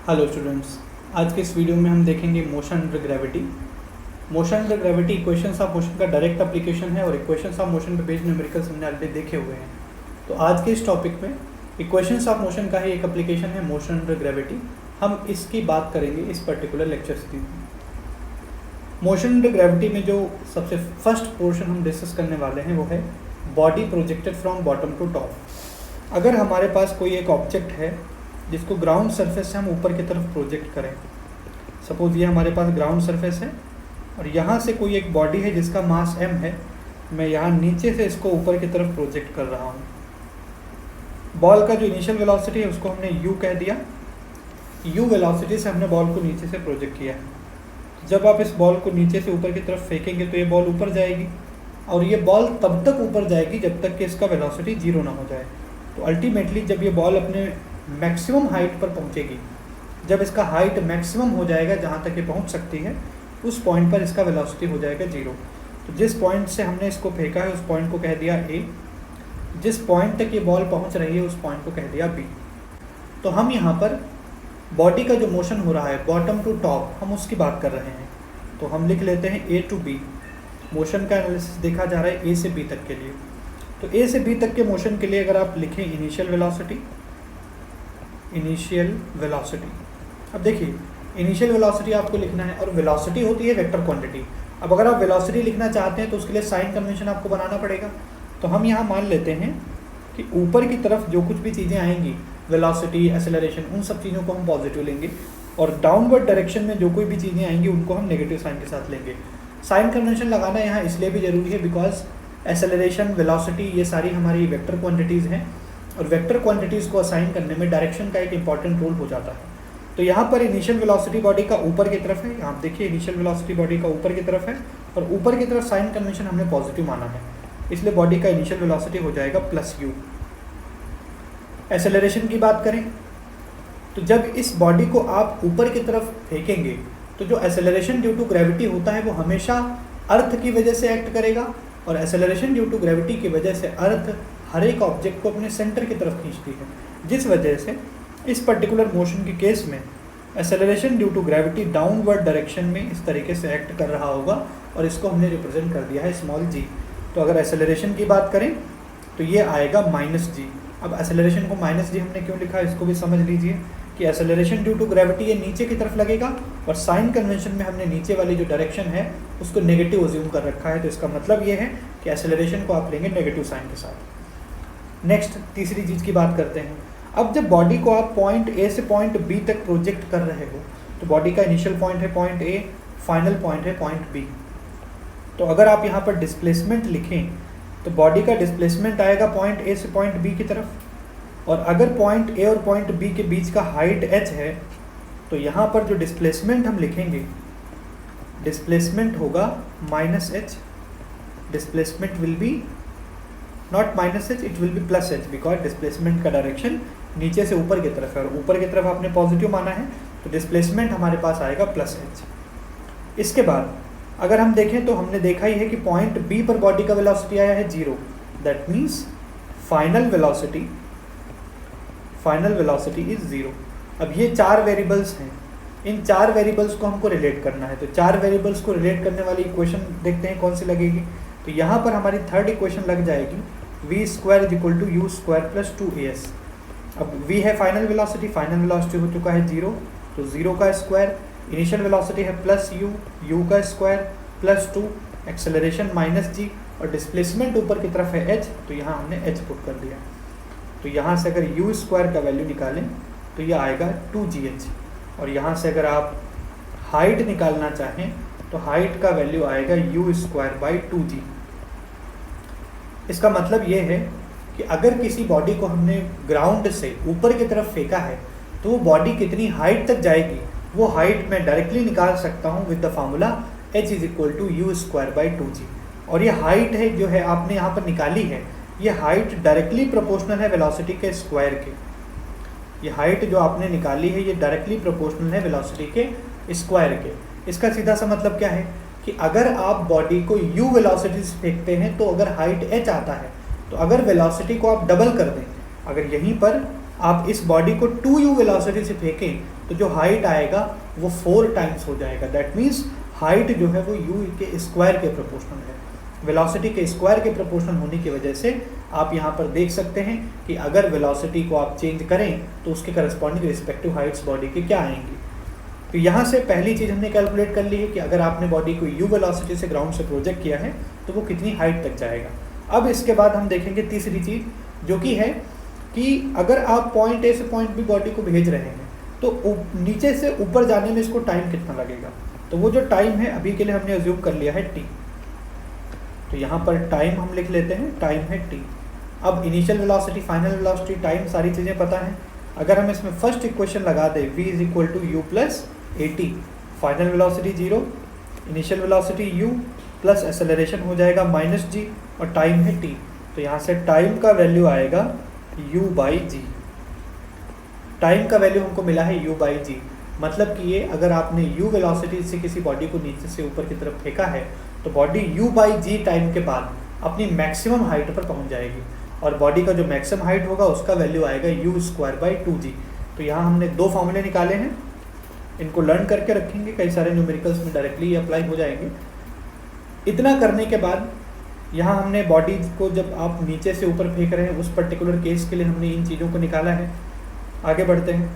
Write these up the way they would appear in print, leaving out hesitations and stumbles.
Hello students, आज के इस वीडियो में हम देखेंगे motion under gravity. Motion under gravity equations of motion का डायरेक्ट एप्लीकेशन है और इक्वेशंस ऑफ मोशन पे बेस्ड न्यूमेरिकल्स हमने ऑलरेडी देखे हुए हैं। तो आज के इस टॉपिक में इक्वेशंस ऑफ मोशन का ही एक एप्लीकेशन है मोशन अंडर ग्रेविटी। हम इसकी बात करेंगे इस पर्टिकुलर लेक्चर सीरीज में। मोशन अंडर ग्रेविटी में जो सबसे फर्स्ट पोर्शन हम डिस्कस करने वाले हैं वो है body projected from bottom to top. अगर हमारे पास कोई एक ऑब्जेक्ट है जिसको ग्राउंड सरफेस से हम ऊपर की तरफ प्रोजेक्ट करें, सपोज ये हमारे पास ग्राउंड सरफेस है और यहाँ से कोई एक बॉडी है जिसका मास m है, मैं यहाँ नीचे से इसको ऊपर की तरफ प्रोजेक्ट कर रहा हूँ। बॉल का जो इनिशियल वेलोसिटी है उसको हमने u कह दिया। u वेलोसिटी से हमने बॉल को नीचे से प्रोजेक्ट किया है। जब आप इस बॉल को नीचे से ऊपर की तरफ फेंकेंगे तो ये बॉल ऊपर जाएगी और ये बॉल तब तक ऊपर जाएगी जब तक कि इसका वेलोसिटी जीरो ना हो जाए। तो अल्टीमेटली जब ये बॉल अपने मैक्सिमम हाइट पर पहुंचेगी, जब इसका हाइट मैक्सिमम हो जाएगा जहां तक ये पहुंच सकती है, उस पॉइंट पर इसका वेलोसिटी हो जाएगा जीरो। तो जिस पॉइंट से हमने इसको फेंका है उस पॉइंट को कह दिया ए, जिस पॉइंट तक ये बॉल पहुंच रही है उस पॉइंट को कह दिया बी। तो हम यहाँ पर बॉडी का जो मोशन हो रहा है बॉटम टू टॉप, हम उसकी बात कर रहे हैं। तो हम लिख लेते हैं ए टू बी। मोशन का एनालिसिस देखा जा रहा है ए से बी तक के लिए। तो ए से बी तक के मोशन के लिए अगर आप लिखें इनिशियल वेलोसिटी, इनिशियल वेलोसिटी। अब देखिए इनिशियल वेलोसिटी आपको लिखना है और वेलोसिटी होती है वेक्टर क्वांटिटी। अब अगर आप वेलोसिटी लिखना चाहते हैं तो उसके लिए साइन कन्वेंशन आपको बनाना पड़ेगा। तो हम यहाँ मान लेते हैं कि ऊपर की तरफ जो कुछ भी चीज़ें आएंगी, वेलोसिटी, एक्सेलरेशन, उन सब चीज़ों को हम पॉजिटिव लेंगे और डाउनवर्ड डायरेक्शन में जो कोई भी चीज़ें आएंगी उनको हम नेगेटिव साइन के साथ लेंगे। साइन कन्वेंशन लगाना यहाँ इसलिए भी ज़रूरी है बिकॉज एक्सेलरेशन, वेलोसिटी ये सारी हमारी वेक्टर क्वांटिटीज़ हैं और वेक्टर क्वांटिटीज़ को असाइन करने में डायरेक्शन का एक इंपॉर्टेंट रोल हो जाता है। तो यहाँ पर इनिशियल वेलोसिटी बॉडी का ऊपर की तरफ है, आप देखिए इनिशियल वेलोसिटी बॉडी का ऊपर की तरफ है और ऊपर की तरफ साइन कन्वेंशन हमने पॉजिटिव माना है, इसलिए बॉडी का इनिशियल वेलोसिटी हो जाएगा प्लस यू। एक्सेलरेशन की बात करें तो जब इस बॉडी को आप ऊपर की तरफ फेंकेंगे तो जो एक्सेलरेशन ड्यू टू ग्रेविटी होता है वो हमेशा अर्थ की वजह से एक्ट करेगा और एक्सेलरेशन ड्यू टू ग्रेविटी की वजह से अर्थ हर एक ऑब्जेक्ट को अपने सेंटर की तरफ खींचती है, जिस वजह से इस पर्टिकुलर मोशन के केस में acceleration due to gravity downward direction में इस तरीके से एक्ट कर रहा होगा और इसको हमने रिप्रेजेंट कर दिया है स्मॉल जी। तो अगर एक्सेलरेशन की बात करें तो ये आएगा माइनस जी। अब एक्सेलरेशन को माइनस जी हमने क्यों लिखा, इसको भी समझ लीजिए कि एक्सेलरेशन ड्यू टू ग्रेविटी ये नीचे की तरफ लगेगा और साइन कन्वेंशन में हमने नीचे वाली जो डायरेक्शन है उसको नेगेटिव अज्यूम कर रखा है। तो इसका मतलब ये है कि एक्सेलरेशन को आप लेंगे नेगेटिव साइन के साथ। नेक्स्ट तीसरी चीज़ की बात करते हैं। अब जब बॉडी को आप पॉइंट ए से पॉइंट बी तक प्रोजेक्ट कर रहे हो तो बॉडी का इनिशियल पॉइंट है पॉइंट ए, फाइनल पॉइंट है पॉइंट बी। तो अगर आप यहाँ पर डिस्प्लेसमेंट लिखें तो बॉडी का डिस्प्लेसमेंट आएगा पॉइंट ए से पॉइंट बी की तरफ, और अगर पॉइंट ए और पॉइंट बी के बीच का हाइट h है तो यहाँ पर जो डिस्प्लेसमेंट हम लिखेंगे, डिस्प्लेसमेंट होगा minus H. Displacement will be not minus H, it will be plus H because displacement का डायरेक्शन नीचे से ऊपर की तरफ है और ऊपर की तरफ आपने पॉजिटिव माना है तो डिस्प्लेसमेंट हमारे पास आएगा प्लस एच। इसके बाद अगर हम देखें तो हमने देखा ही है कि पॉइंट बी पर बॉडी का वेलोसिटी आया है zero, that means final velocity is zero. अब ये चार वेरिएबल्स हैं, इन चार वेरिएबल्स को हमको रिलेट करना है। तो चार वेरिएबल्स को रिलेट करने वाली इक्वेशन देखते हैं कौन सी लगेगी। तो यहाँ पर हमारी थर्ड इक्वेशन लग जाएगी v square is equal to u square plus 2as। अब v है फाइनल वेलोसिटी, फाइनल वेलोसिटी हो चुका है जीरो, तो जीरो का स्क्वायर, इनिशियल वेलोसिटी है प्लस यू, यू का स्क्वायर प्लस 2, एक्सेलरेशन माइनस जी और डिस्प्लेसमेंट ऊपर की तरफ है h, तो यहाँ हमने h पुट कर दिया। तो यहाँ से अगर यू स्क्वायर का वैल्यू निकालें तो ये आएगा 2gh और यहाँ से अगर आप हाइट निकालना चाहें तो हाइट का वैल्यू आएगा यू स्क्वायर बाई 2g। इसका मतलब ये है कि अगर किसी बॉडी को हमने ग्राउंड से ऊपर की तरफ फेंका है तो वो बॉडी कितनी हाइट तक जाएगी वो हाइट मैं डायरेक्टली निकाल सकता हूँ with the formula h is equal to u square by 2g। और ये हाइट है जो है आपने यहाँ पर निकाली है, ये हाइट डायरेक्टली प्रोपोर्शनल है वेलोसिटी के स्क्वायर के। ये हाइट जो आपने निकाली है ये डायरेक्टली प्रोपोर्शनल है वेलोसिटी के स्क्वायर के। इसका सीधा सा मतलब क्या है कि अगर आप बॉडी को u वेलोसिटी से फेंकते हैं तो अगर हाइट h आता है तो अगर वेलोसिटी को आप डबल कर दें, अगर यहीं पर आप इस बॉडी को 2u वेलोसिटी से फेंकें तो जो हाइट आएगा वो 4 टाइम्स हो जाएगा। दैट मीन्स हाइट जो है वो u के स्क्वायर के प्रोपोर्शनल है। वेलोसिटी के स्क्वायर के प्रोपोर्शनल होने की वजह से आप यहाँ पर देख सकते हैं कि अगर वेलोसिटी को आप चेंज करें तो उसके करस्पॉन्डिंग रिस्पेक्टिव हाइट्स बॉडी के क्या आएंगी। तो यहाँ से पहली चीज़ हमने कैलकुलेट कर ली है कि अगर आपने बॉडी को u वेलोसिटी से ग्राउंड से प्रोजेक्ट किया है तो वो कितनी हाइट तक जाएगा। अब इसके बाद हम देखेंगे तीसरी चीज़ जो कि है कि अगर आप पॉइंट ए से पॉइंट बी बॉडी को भेज रहे हैं तो नीचे से ऊपर जाने में इसको टाइम कितना लगेगा। तो वो जो टाइम है अभी के लिए हमने अज्यूम कर लिया है t। तो यहाँ पर टाइम हम लिख लेते हैं, टाइम है t। अब initial velocity, final velocity, time, सारी चीज़ें पता हैं। अगर हम इसमें फर्स्ट इक्वेशन लगा दें v is equal to u plus a t, final velocity 0, initial velocity u plus acceleration हो जाएगा माइनस g और टाइम है t। तो यहाँ से टाइम का वैल्यू आएगा u बाई जी। टाइम का वैल्यू हमको मिला है u बाई जी। मतलब कि ये अगर आपने u वेलोसिटी से किसी बॉडी को नीचे से ऊपर की तरफ फेंका है तो body u by g time के बाद अपनी मैक्सिमम हाइट पर पहुंच जाएगी और बॉडी का जो मैक्सिमम हाइट होगा उसका वैल्यू आएगा u स्क्वायर बाई 2g। तो यहाँ हमने दो फॉर्मूले निकाले हैं, इनको लर्न करके रखेंगे, कई सारे न्यूमेरिकल्स में डायरेक्टली अप्लाई हो जाएंगे। इतना करने के बाद यहाँ हमने बॉडी को जब आप नीचे से ऊपर फेंक रहे हैं उस पर्टिकुलर केस के लिए हमने इन चीज़ों को निकाला है। आगे बढ़ते हैं।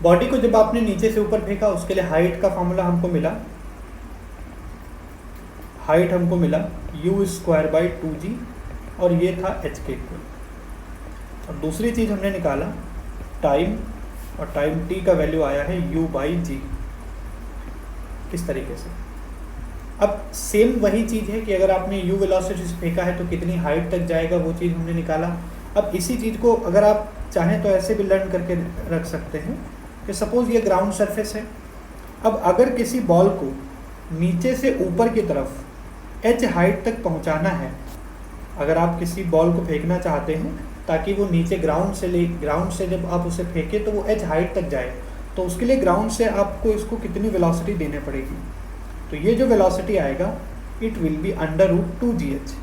बॉडी को जब आपने नीचे से ऊपर फेंका उसके लिए हाइट का फॉर्मूला हमको मिला, हाइट हमको मिला u स्क्वायर बाई 2g और ये था h के इक्वल। और दूसरी चीज़ हमने निकाला टाइम, और टाइम t का वैल्यू आया है u बाई जी। किस तरीके से, अब सेम वही चीज़ है कि अगर आपने u वेलोसिटी से फेंका है तो कितनी हाइट तक जाएगा वो चीज़ हमने निकाला। अब इसी चीज़ को अगर आप चाहें तो ऐसे भी लर्न करके रख सकते हैं कि सपोज़ ये ग्राउंड सरफेस है। अब अगर किसी बॉल को नीचे से ऊपर की तरफ h हाइट तक पहुंचाना है, अगर आप किसी बॉल को फेंकना चाहते हैं ताकि वो नीचे ग्राउंड से जब आप उसे फेंकें तो वो h हाइट तक जाए, तो उसके लिए ग्राउंड से आपको इसको कितनी वेलोसिटी देने पड़ेगी। तो ये जो वेलोसिटी आएगा इट विल बी √2gh।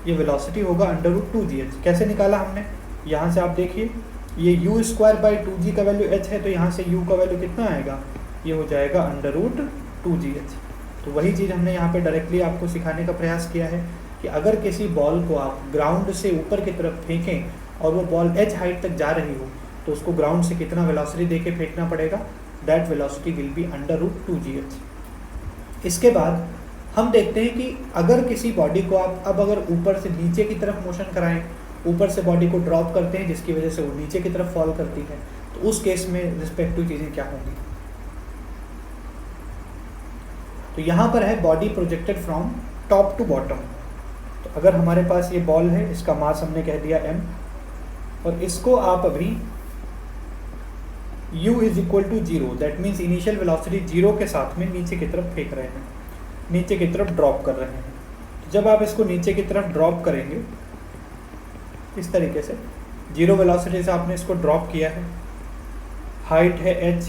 ये वेलोसिटी होगा √2gh। कैसे निकाला हमने, यहाँ से आप देखिए ये u स्क्वायर बाई 2g का वैल्यू h है, तो यहाँ से u का वैल्यू कितना आएगा, ये हो जाएगा √2gh। तो वही चीज़ हमने यहाँ पे डायरेक्टली आपको सिखाने का प्रयास किया है कि अगर किसी बॉल को आप ग्राउंड से ऊपर की तरफ फेंकें और वो बॉल h हाइट तक जा रही हो तो उसको ग्राउंड से कितना वेलोसिटी दे के फेंकना पड़ेगा, that velocity will be √2gh। इसके बाद हम देखते हैं कि अगर किसी बॉडी को आप अब अगर ऊपर से नीचे की तरफ मोशन कराएं, ऊपर से बॉडी को ड्रॉप करते हैं जिसकी वजह से वो नीचे की तरफ फॉल करती है, तो उस केस में रिस्पेक्टिव चीज़ें क्या होंगी। तो यहाँ पर है body projected from top to bottom. तो अगर हमारे पास ये बॉल है, इसका मास हमने कह दिया m, और इसको आप अभी u is equal to 0, that means initial velocity 0 के साथ में नीचे की तरफ फेंक रहे हैं, नीचे की तरफ ड्रॉप कर रहे हैं। तो जब आप इसको नीचे की तरफ ड्रॉप करेंगे इस तरीके से, 0 वेलोसिटी से आपने इसको ड्रॉप किया है, हाइट है h,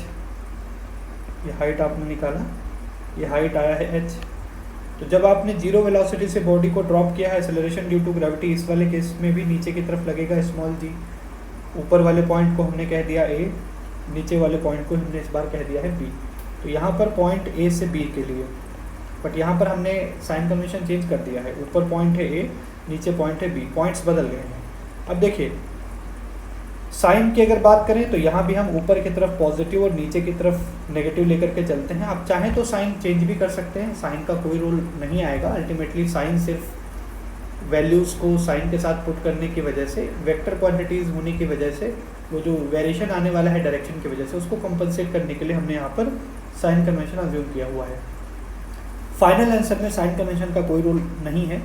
ये हाइट आपने निकाला, ये हाइट आया है h। तो जब आपने 0 वेलोसिटी से बॉडी को ड्रॉप किया है, एक्सेलरेशन ड्यू टू ग्रेविटी इस वाले केस में भी नीचे की तरफ लगेगा स्मॉल g। ऊपर वाले पॉइंट को हमने कह दिया a, नीचे वाले पॉइंट को हमने इस बार कह दिया है b। तो यहाँ पर पॉइंट a से b के लिए, बट यहाँ पर हमने साइन कन्वेंशन चेंज कर दिया है, ऊपर पॉइंट है a, नीचे पॉइंट है b, पॉइंट्स बदल गए हैं। अब देखिए साइन की अगर बात करें तो यहाँ भी हम ऊपर की तरफ पॉजिटिव और नीचे की तरफ नेगेटिव लेकर के चलते हैं। आप चाहें तो साइन चेंज भी कर सकते हैं, साइन का कोई रोल नहीं आएगा। अल्टीमेटली साइन सिर्फ वैल्यूज़ को साइन के साथ पुट करने की वजह से, वेक्टर क्वांटिटीज़ होने की वजह से, वो जो वेरिएशन आने वाला है डायरेक्शन की वजह से, उसको कंपनसेट करने के लिए हमने यहाँ पर साइन कन्वेंशन अज्यूम किया हुआ है। फाइनल आंसर में साइन कन्वेंशन का कोई रोल नहीं है।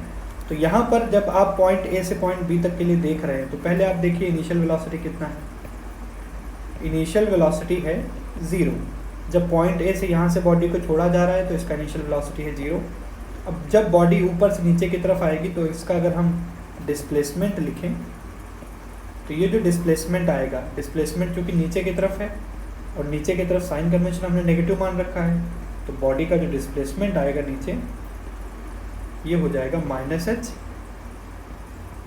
तो यहाँ पर जब आप पॉइंट ए से पॉइंट बी तक के लिए देख रहे हैं तो पहले आप देखिए इनिशियल वेलोसिटी कितना है। इनिशियल वेलोसिटी है 0। जब पॉइंट ए से यहाँ से बॉडी को छोड़ा जा रहा है तो इसका इनिशियल वेलोसिटी है 0। अब जब बॉडी ऊपर से नीचे की तरफ आएगी तो इसका अगर हम डिस्प्लेसमेंट लिखें तो ये जो डिस्प्लेसमेंट आएगा, डिस्प्लेसमेंट चूँकि नीचे की तरफ है और नीचे की तरफ साइन कन्वेंशन हमने नेगेटिव मान रखा है, तो बॉडी का जो डिस्प्लेसमेंट आएगा नीचे ये हो जाएगा -h।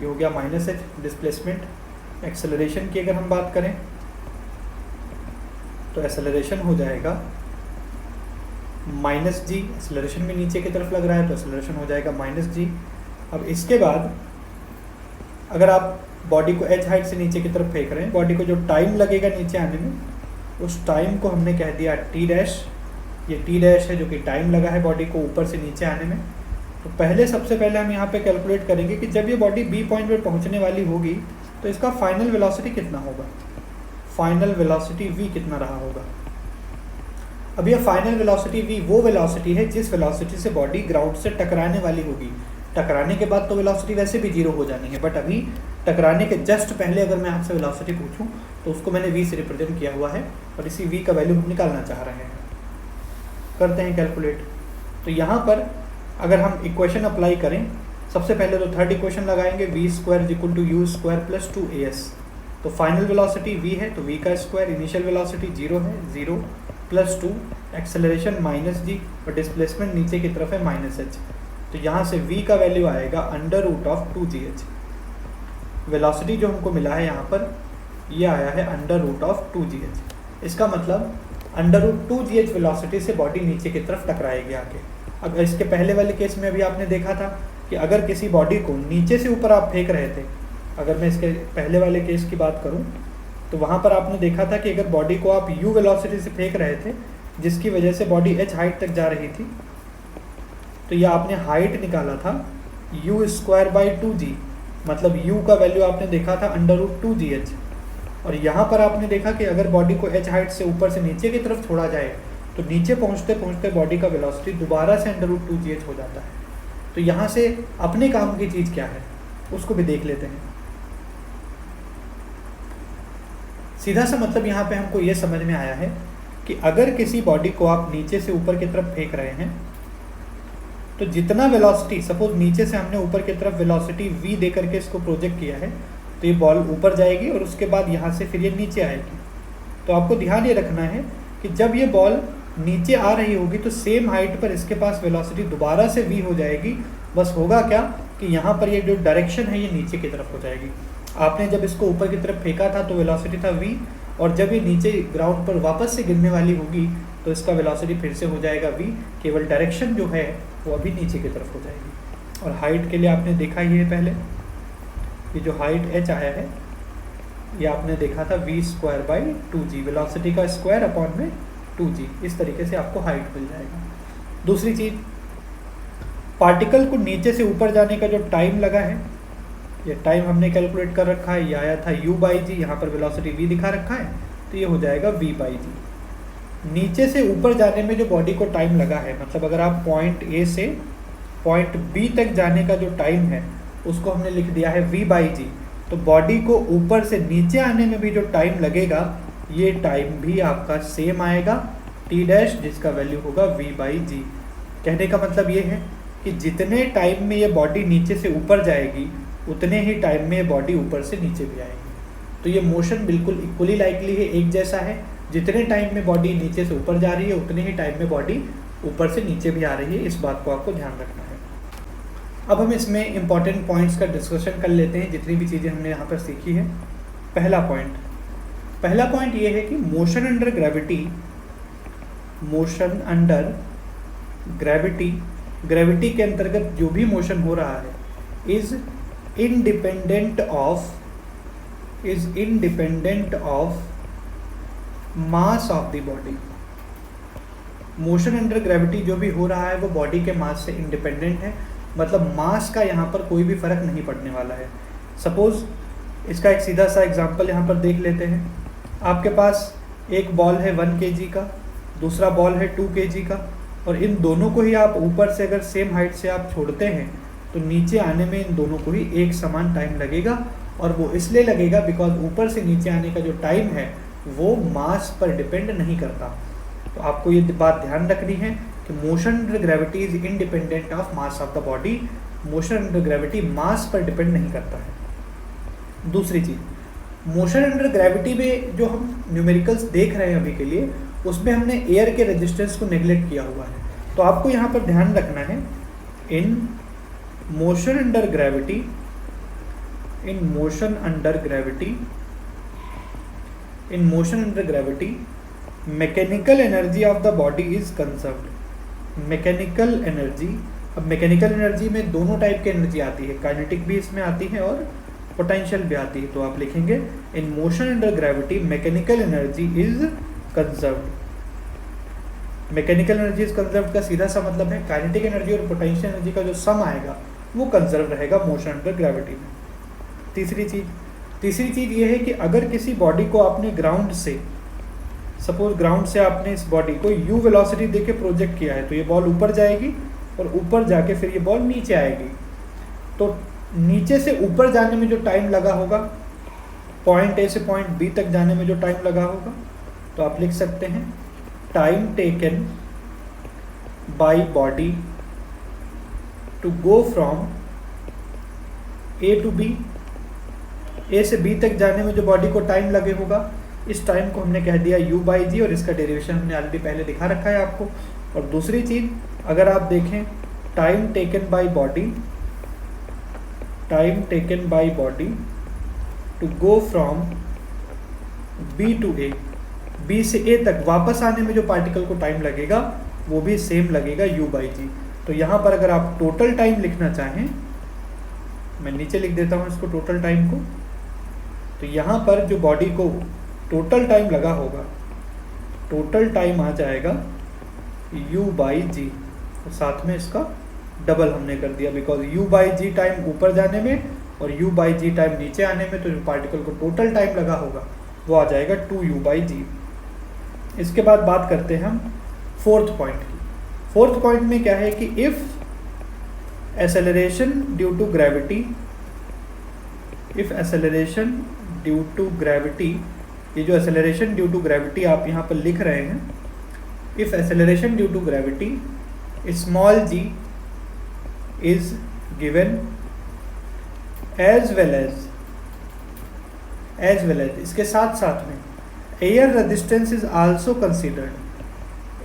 ये हो गया -h डिस्प्लेसमेंट। एक्सेलरेशन की अगर हम बात करें तो एक्सेलरेशन हो जाएगा माइनस जी, एक्सेलरेशन भी नीचे की तरफ लग रहा है तो एक्सेलरेशन हो जाएगा माइनस जी। अब इसके बाद अगर आप बॉडी को एच हाइट से नीचे की तरफ फेंक रहे हैं, बॉडी को जो टाइम लगेगा नीचे आने में उस टाइम को हमने कह दिया टी डैश। ये टी डैश है जो कि टाइम लगा है बॉडी को ऊपर से नीचे आने में। तो पहले सबसे पहले हम यहाँ पे कैलकुलेट करेंगे कि जब ये बॉडी बी पॉइंट पर पहुँचने वाली होगी तो इसका फाइनल वेलोसिटी कितना होगा, फाइनल वेलोसिटी वी कितना रहा होगा। अब यह फाइनल वेलोसिटी वी वो वेलोसिटी है जिस वेलोसिटी से बॉडी ग्राउंड से टकराने वाली होगी। टकराने के बाद तो वेलोसिटी वैसे भी जीरो हो जानी है, बट अभी टकराने के जस्ट पहले अगर मैं आपसे वेलोसिटी पूछूं तो उसको मैंने वी से रिप्रेजेंट किया हुआ है और इसी वी का वैल्यू हम निकालना चाह रहे हैं। करते हैं कैलकुलेट। तो यहाँ पर अगर हम इक्वेशन अप्लाई करें, सबसे पहले तो थर्ड इक्वेशन लगाएंगे, v square equal to u square plus 2as। तो फाइनल वेलोसिटी v है तो v का स्क्वायर, इनिशियल वेलोसिटी 0 है, 0 प्लस 2, एक्सेलरेशन माइनस जी और डिस्प्लेसमेंट नीचे की तरफ है माइनस h। तो यहाँ से v का वैल्यू आएगा under root of 2gh। Velocity जो हमको मिला है यहाँ पर ये आया है अंडर रूट ऑफ 2gh। इसका मतलब अंडर रूट 2gh वेलोसिटी से बॉडी नीचे की तरफ टकराएगी आके। अब इसके पहले वाले केस में अभी आपने देखा था कि अगर किसी बॉडी को नीचे से ऊपर आप फेंक रहे थे, अगर मैं इसके पहले वाले केस की बात करूं तो वहाँ पर आपने देखा था कि अगर बॉडी को आप u वेलोसिटी से फेंक रहे थे जिसकी वजह से बॉडी h हाइट तक जा रही थी, तो यह आपने हाइट निकाला था u स्क्वायर बाई 2g, मतलब u का वैल्यू आपने देखा था अंडर रूट 2gh। और यहाँ पर आपने देखा कि अगर बॉडी को h हाइट से ऊपर से नीचे की तरफ छोड़ा जाए तो नीचे पहुँचते पहुँचते बॉडी का वेलोसिटी दोबारा से अंडर रूट 2gh हो जाता है। तो यहाँ से अपने काम की चीज़ क्या है उसको भी देख लेते हैं। सीधा सा मतलब यहाँ पे हमको ये समझ में आया है कि अगर किसी बॉडी को आप नीचे से ऊपर की तरफ फेंक रहे हैं तो जितना वेलोसिटी, सपोज नीचे से हमने ऊपर की तरफ वेलोसिटी v दे करके इसको प्रोजेक्ट किया है तो ये बॉल ऊपर जाएगी और उसके बाद यहाँ से फिर ये नीचे आएगी। तो आपको ध्यान ये रखना है कि जब ये बॉल नीचे आ रही होगी तो सेम हाइट पर इसके पास वेलोसिटी दोबारा से v हो जाएगी। बस होगा क्या कि यहाँ पर ये जो डायरेक्शन है ये नीचे की तरफ हो जाएगी। आपने जब इसको ऊपर की तरफ फेंका था तो वेलोसिटी था v, और जब ये नीचे ग्राउंड पर वापस से गिरने वाली होगी तो इसका वेलोसिटी फिर से हो जाएगा v, केवल डायरेक्शन जो है वो अभी नीचे की तरफ हो जाएगी। और हाइट के लिए आपने देखा ही है पहले, ये जो हाइट h आया है ये आपने देखा था v square by 2g, velocity का स्क्वायर अपॉन में 2g। इस तरीके से आपको हाइट मिल जाएगा। दूसरी चीज़, पार्टिकल को नीचे से ऊपर जाने का जो टाइम लगा है ये टाइम हमने कैलकुलेट कर रखा है, ये आया था u बाई जी, यहाँ पर वेलोसिटी v दिखा रखा है तो ये हो जाएगा v बाई जी। नीचे से ऊपर जाने में जो बॉडी को टाइम लगा है, मतलब अगर आप पॉइंट A से पॉइंट B तक जाने का जो टाइम है उसको हमने लिख दिया है v बाई जी, तो बॉडी को ऊपर से नीचे आने में भी जो टाइम लगेगा ये टाइम भी आपका सेम आएगा t डैश, जिसका वैल्यू होगा v बाई जी। कहने का मतलब ये है कि जितने टाइम में ये बॉडी नीचे से ऊपर जाएगी उतने ही टाइम में ये बॉडी ऊपर से नीचे भी आएगी। तो ये मोशन बिल्कुल इक्वली लाइकली है, एक जैसा है। जितने टाइम में बॉडी नीचे से ऊपर जा रही है उतने ही टाइम में बॉडी ऊपर से नीचे भी आ रही है। इस बात को आपको ध्यान रखना है। अब हम इसमें इंपॉर्टेंट पॉइंट्स का डिस्कशन कर लेते हैं, जितनी भी चीज़ें हमने यहाँ पर सीखी है। पहला पॉइंट ये है कि मोशन अंडर ग्रेविटी के अंतर्गत जो भी मोशन हो रहा है is independent of mass of the body. Motion under gravity जो भी हो रहा है वो बॉडी के मास से इंडिपेंडेंट है, मतलब मास का यहाँ पर कोई भी फर्क नहीं पड़ने वाला है। सपोज इसका एक सीधा सा एग्जांपल यहाँ पर देख लेते हैं। आपके पास एक बॉल है 1 kg का, दूसरा बॉल है 2 kg का, और इन दोनों को ही आप ऊपर से अगर सेम हाइट से आप छोड़ते हैं तो नीचे आने में इन दोनों को ही एक समान टाइम लगेगा। और वो इसलिए लगेगा बिकॉज ऊपर से नीचे आने का जो टाइम है वो मास पर डिपेंड नहीं करता। तो आपको ये बात ध्यान रखनी है कि motion under gravity is independent of mass of the body. Motion under gravity mass पर डिपेंड नहीं करता है। दूसरी चीज़, मोशन अंडर ग्रेविटी में जो हम न्यूमेरिकल्स देख रहे हैं अभी के लिए, उसमें हमने एयर के रेजिस्टेंस को नेगलेक्ट किया हुआ है। तो आपको यहाँ पर ध्यान रखना है, in motion under gravity in motion under gravity, mechanical energy of the body is conserved. Mechanical energy, अब मैकेनिकल एनर्जी में दोनों टाइप की एनर्जी आती है, काइनेटिक भी इसमें आती है और पोटेंशियल भी आती है। तो आप लिखेंगे in motion under gravity mechanical energy is conserved. Mechanical energy is conserved का सीधा सा मतलब है काइनेटिक एनर्जी और पोटेंशियल एनर्जी का जो सम आएगा वो कंजर्व रहेगा मोशन अंडर ग्रेविटी में। तीसरी चीज़ ये है कि अगर किसी बॉडी को आपने ग्राउंड से, सपोज ग्राउंड से आपने इस बॉडी को u वेलोसिटी देके प्रोजेक्ट किया है, तो ये बॉल ऊपर जाएगी और ऊपर जाके फिर ये बॉल नीचे आएगी। तो नीचे से ऊपर जाने में जो टाइम लगा होगा, पॉइंट ए से पॉइंट बी तक जाने में जो टाइम लगा होगा, तो आप लिख सकते हैं time taken by body to go from A to B, A से बी तक जाने में जो बॉडी को टाइम लगे होगा, इस टाइम को हमने कह दिया u बाई जी, और इसका डेरिवेशन हमने ऑलरेडी पहले दिखा रखा है आपको। और दूसरी चीज़ अगर आप देखें time taken by body to go from B to A, B से ए तक वापस आने में जो पार्टिकल को टाइम लगेगा वो भी सेम लगेगा u बाई जी। तो यहाँ पर अगर आप टोटल टाइम लिखना चाहें, मैं नीचे लिख देता हूँ इसको टोटल टाइम को, तो यहाँ पर जो बॉडी को टोटल टाइम लगा होगा, टोटल टाइम आ जाएगा u बाई जी, तो साथ में इसका डबल हमने कर दिया, because u by g time ऊपर जाने में और u बाई जी टाइम नीचे आने में, तो जो पार्टिकल को टोटल टाइम लगा होगा वो आ जाएगा 2u बाई जी। इसके बाद बात करते हैं हम फोर्थ पॉइंट की। फोर्थ पॉइंट में क्या है कि if acceleration due to gravity, ये जो एक्सेलरेशन ड्यू टू ग्रेविटी आप यहाँ पर लिख रहे हैं, if acceleration due to gravity small g is given as well as इसके साथ साथ में air resistance is also considered,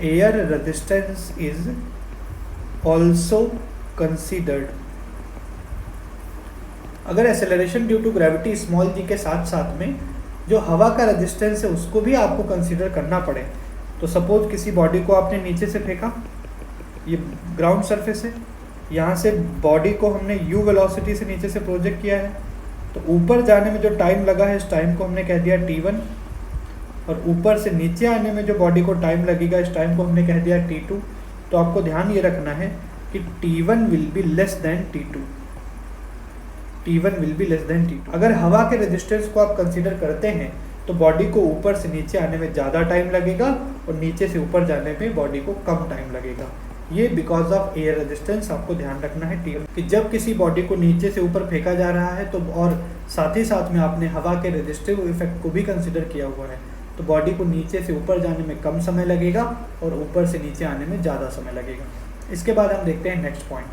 air resistance is also considered. अगर acceleration due to gravity small g के साथ साथ में जो हवा का रेजिस्टेंस है उसको भी आपको कंसीडर करना पड़े, तो सपोज किसी बॉडी को आपने नीचे से फेंका, ये ग्राउंड सरफेस है, यहाँ से बॉडी को हमने u वेलोसिटी से नीचे से प्रोजेक्ट किया है, तो ऊपर जाने में जो टाइम लगा है इस टाइम को हमने कह दिया t1, और ऊपर से नीचे आने में जो बॉडी को टाइम लगेगा इस टाइम को हमने कह दिया t2। तो आपको ध्यान ये रखना है कि t1 will be less than t2, t1 will be less than t2। अगर हवा के रेजिस्टेंस को आप कंसीडर करते हैं तो बॉडी को ऊपर से नीचे आने में ज़्यादा टाइम लगेगा और नीचे से ऊपर जाने में बॉडी को कम टाइम लगेगा। ये बिकॉज ऑफ एयर रेजिस्टेंस आपको ध्यान रखना है t1 कि जब किसी बॉडी को नीचे से ऊपर फेंका जा रहा है तो, और साथ ही साथ में आपने हवा के रेजिस्टिव इफेक्ट को भी कंसीडर किया हुआ है, तो बॉडी को नीचे से ऊपर जाने में कम समय लगेगा और ऊपर से नीचे आने में ज़्यादा समय लगेगा। इसके बाद हम देखते हैं नेक्स्ट पॉइंट।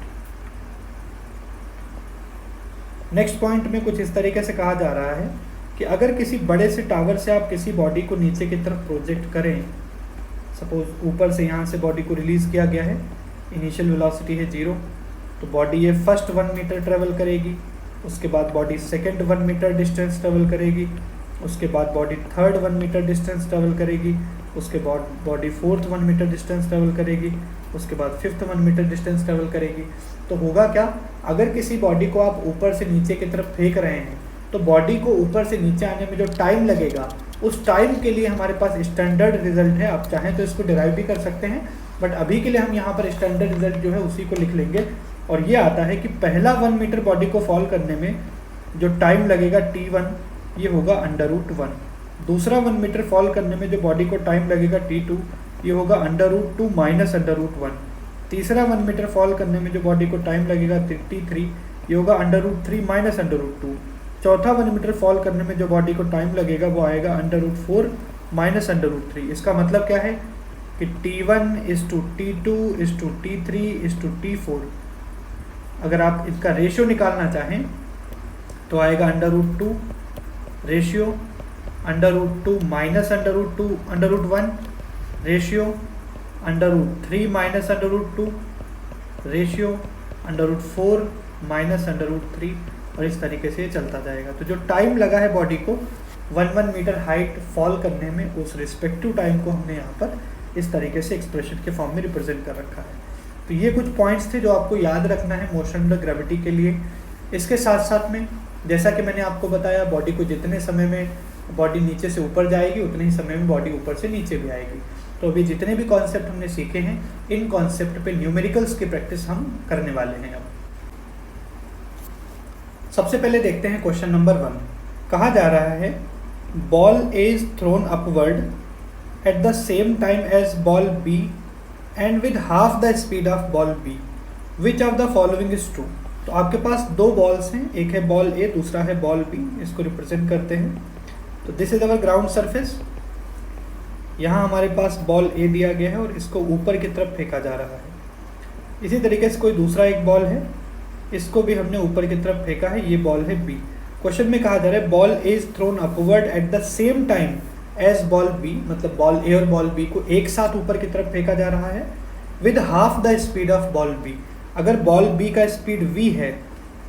नेक्स्ट पॉइंट में कुछ इस तरीके से कहा जा रहा है कि अगर किसी बड़े से टावर से आप किसी बॉडी को नीचे की तरफ प्रोजेक्ट करें, सपोज ऊपर से यहाँ से बॉडी को रिलीज़ किया गया है, इनिशियल वेलोसिटी है 0, तो बॉडी ये फर्स्ट 1 मीटर ट्रेवल करेगी, उसके बाद body second 1 metre distance travel करेगी, उसके बाद body third 1 metre distance travel करेगी, उसके बाद body fourth 1 metre distance travel करेगी, उसके बाद फिफ्थ 1 मीटर डिस्टेंस ट्रेवल करेगी। तो होगा क्या, अगर किसी बॉडी को आप ऊपर से नीचे की तरफ फेंक रहे हैं तो बॉडी को ऊपर से नीचे आने में जो टाइम लगेगा उस टाइम के लिए हमारे पास स्टैंडर्ड रिजल्ट है। आप चाहें तो इसको डिराइव भी कर सकते हैं, बट अभी के लिए हम यहाँ पर स्टैंडर्ड रिजल्ट जो है उसी को लिख लेंगे। और ये आता है कि पहला 1 मीटर बॉडी को फॉल करने में जो टाइम लगेगा t1 ये होगा √1, दूसरा 1 मीटर फॉल करने में जो बॉडी को टाइम लगेगा t2 ये होगा √2 माइनस √1, तीसरा 1 मीटर फॉल करने में जो बॉडी को टाइम लगेगा t3 ये होगा √3 माइनस √2, चौथा 1 मीटर फॉल करने में जो बॉडी को टाइम लगेगा वो आएगा √4 माइनस √3। इसका मतलब क्या है कि t1 = t2 = t3 = t4। अगर आप इसका रेशियो निकालना चाहें तो आएगा √2 ratio √2 minus √1 ratio √3 minus √2 ratio √4 minus √3 और इस तरीके से ये चलता जाएगा। तो जो टाइम लगा है बॉडी को 1 मीटर हाइट फॉल करने में, उस रिस्पेक्टिव टाइम को हमने यहाँ पर इस तरीके से एक्सप्रेशन के फॉर्म में रिप्रेजेंट कर रखा है। तो ये कुछ पॉइंट्स थे जो आपको याद रखना है मोशन अंडर ग्रेविटी के लिए। इसके साथ साथ में जैसा कि मैंने आपको बताया, बॉडी को जितने समय में बॉडी नीचे से ऊपर जाएगी उतने ही समय में बॉडी ऊपर से नीचे भी आएगी। तो अभी जितने भी कॉन्सेप्ट हमने सीखे हैं, इन कॉन्सेप्ट पे न्यूमेरिकल्स की प्रैक्टिस हम करने वाले हैं। अब सबसे पहले देखते हैं क्वेश्चन नंबर 1। कहा जा रहा है ball A is thrown upward at the same time as ball B and with half the speed of ball B, which of the following is true. तो आपके पास दो बॉल्स हैं, एक है बॉल ए, दूसरा है बॉल बी। इसको रिप्रेजेंट करते हैं। तो this is our ground surface. यहाँ हमारे पास बॉल ए दिया गया है और इसको ऊपर की तरफ फेंका जा रहा है। इसी तरीके से कोई दूसरा एक बॉल है, इसको भी हमने ऊपर की तरफ फेंका है, ये बॉल है बी। क्वेश्चन में कहा जा रहा है ball A is thrown upward at the same time as ball B, मतलब बॉल ए और बॉल बी को एक साथ ऊपर की तरफ फेंका जा रहा है with half the speed of ball B. अगर बॉल बी का स्पीड v है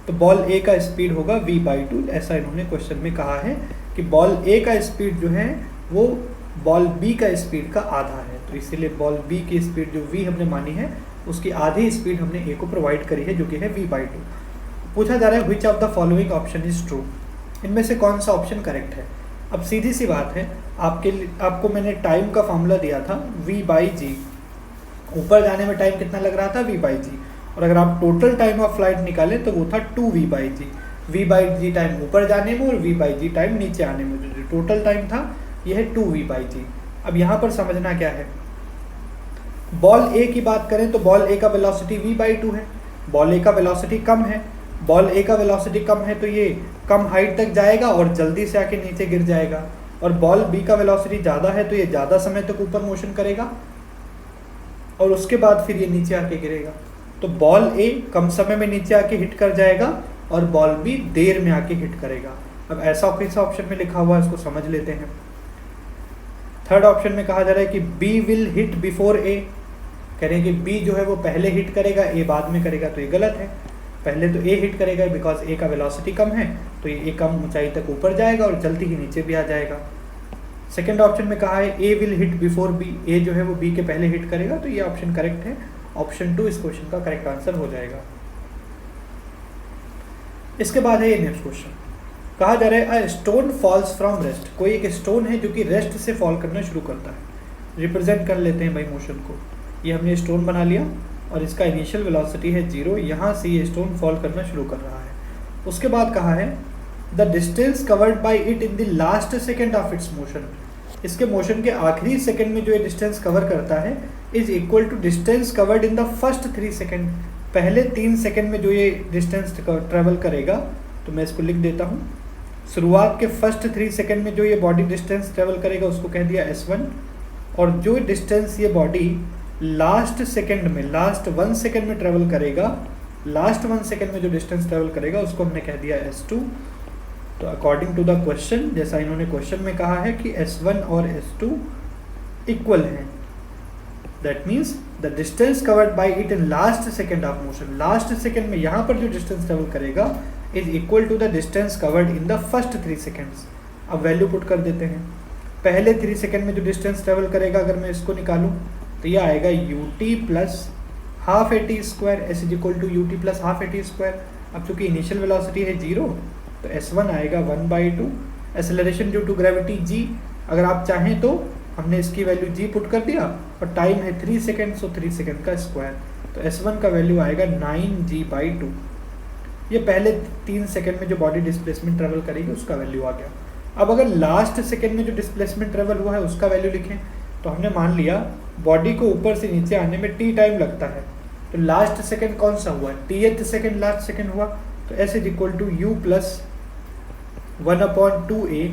तो बॉल ए का स्पीड होगा v/2। ऐसा इन्होंने क्वेश्चन में कहा है कि बॉल ए का स्पीड जो है वो बॉल बी का स्पीड का आधा है। तो इसीलिए बॉल बी की स्पीड जो v हमने मानी है उसकी आधी स्पीड हमने ए को प्रोवाइड करी है, जो कि है v/2। पूछा जा रहा है विच of the following option is true, इनमें से कौन सा ऑप्शन करेक्ट है। अब सीधी सी बात है, आपको मैंने टाइम का फॉर्मूला दिया था v/g। ऊपर जाने में टाइम कितना लग रहा था v/g, और अगर आप टोटल टाइम ऑफ फ्लाइट निकालें तो वो था 2v/g। v/g टाइम ऊपर जाने में और v/g टाइम नीचे आने में, जो टोटल टाइम था ये है 2v/g। अब यहाँ पर समझना क्या है, बॉल ए की बात करें तो बॉल ए का वेलोसिटी v/2 है। बॉल ए का वेलोसिटी कम है, बॉल ए का वेलोसिटी कम है तो ये कम हाइट तक जाएगा और जल्दी से आके नीचे गिर जाएगा। और बॉल बी का वेलोसिटी ज़्यादा है तो ये ज़्यादा समय तक ऊपर मोशन करेगा और उसके बाद फिर ये नीचे आके गिरेगा। तो बॉल ए कम समय में नीचे आके हिट कर जाएगा और बॉल बी देर में आके हिट करेगा। अब ऐसा किस ऑप्शन में लिखा हुआ है इसको समझ लेते हैं। थर्ड ऑप्शन में कहा जा रहा है कि B will hit before A, कह रहे हैं कि बी जो है वो पहले हिट करेगा, ए बाद में करेगा। तो ये गलत है, पहले तो ए हिट करेगा बिकॉज ए का वेलोसिटी कम है, तो ये कम ऊंचाई तक ऊपर जाएगा और जल्दी ही नीचे भी आ जाएगा। सेकेंड ऑप्शन में कहा है ए विल हिट बिफोर बी, ए जो है वो बी के पहले हिट करेगा। तो ये ऑप्शन करेक्ट है, ऑप्शन 2 इस क्वेश्चन का करेक्ट आंसर हो जाएगा। इसके बाद है ये नेक्स्ट क्वेश्चन। कहा जा रहा है a stone falls from rest, कोई एक स्टोन है जो कि रेस्ट से फॉल करना शुरू करता है। रिप्रेजेंट कर लेते हैं भाई मोशन को। ये हमने स्टोन बना लिया और इसका इनिशियल वेलोसिटी है 0, यहाँ से ये स्टोन फॉल करना शुरू कर रहा है। उसके बाद कहा है the distance covered by it in the last second of it's motion, इसके मोशन के आखिरी सेकेंड में जो ये डिस्टेंस कवर करता है is equal to distance covered in the first 3 second. पहले 3 सेकेंड में जो ये डिस्टेंस ट्रेवल करेगा, तो मैं इसको लिख देता हूँ। शुरुआत के फर्स्ट 3 सेकेंड में जो ये बॉडी डिस्टेंस ट्रेवल करेगा उसको कह दिया s1, और जो डिस्टेंस ये बॉडी लास्ट सेकेंड में, लास्ट 1 सेकेंड में ट्रेवल करेगा, लास्ट 1 सेकेंड में जो डिस्टेंस ट्रेवल करेगा उसको हमने कह दिया s2। तो अकॉर्डिंग टू द क्वेश्चन, जैसा इन्होंने क्वेश्चन में कहा है कि s1 और s2 इक्वल हैं, that means the distance covered by it in last second of motion, last second में यहाँ पर जो डिस्टेंस ट्रेवल करेगा is equal to the distance covered in the first 3 seconds. अब वैल्यू पुट कर देते हैं। पहले 3 सेकेंड में जो डिस्टेंस ट्रेवल करेगा, अगर मैं इसको निकालूं तो ये आएगा ut plus half a t square, s is equal to ut plus half a t square. अब चूंकि इनिशियल वेलोसिटी है 0, तो s1 आएगा 1/2, acceleration due to gravity g। अगर आप चाहें तो हमने इसकी वैल्यू g पुट कर दिया, और टाइम है 3 सेकेंड, सो 3 सेकेंड का स्क्वायर, तो s1 का वैल्यू आएगा 9g/2। ये पहले 3 सेकेंड में जो बॉडी डिस्प्लेसमेंट ट्रेवल करेगी उसका वैल्यू आ गया। अब अगर लास्ट सेकेंड में जो डिस्प्लेसमेंट ट्रेवल हुआ है उसका वैल्यू लिखें, तो हमने मान लिया बॉडी को ऊपर से नीचे आने में t टाइम लगता है, तो लास्ट सेकेंड कौन सा हुआ, tth सेकेंड लास्ट सेकेंड हुआ, तो s is equal to u plus 1/2a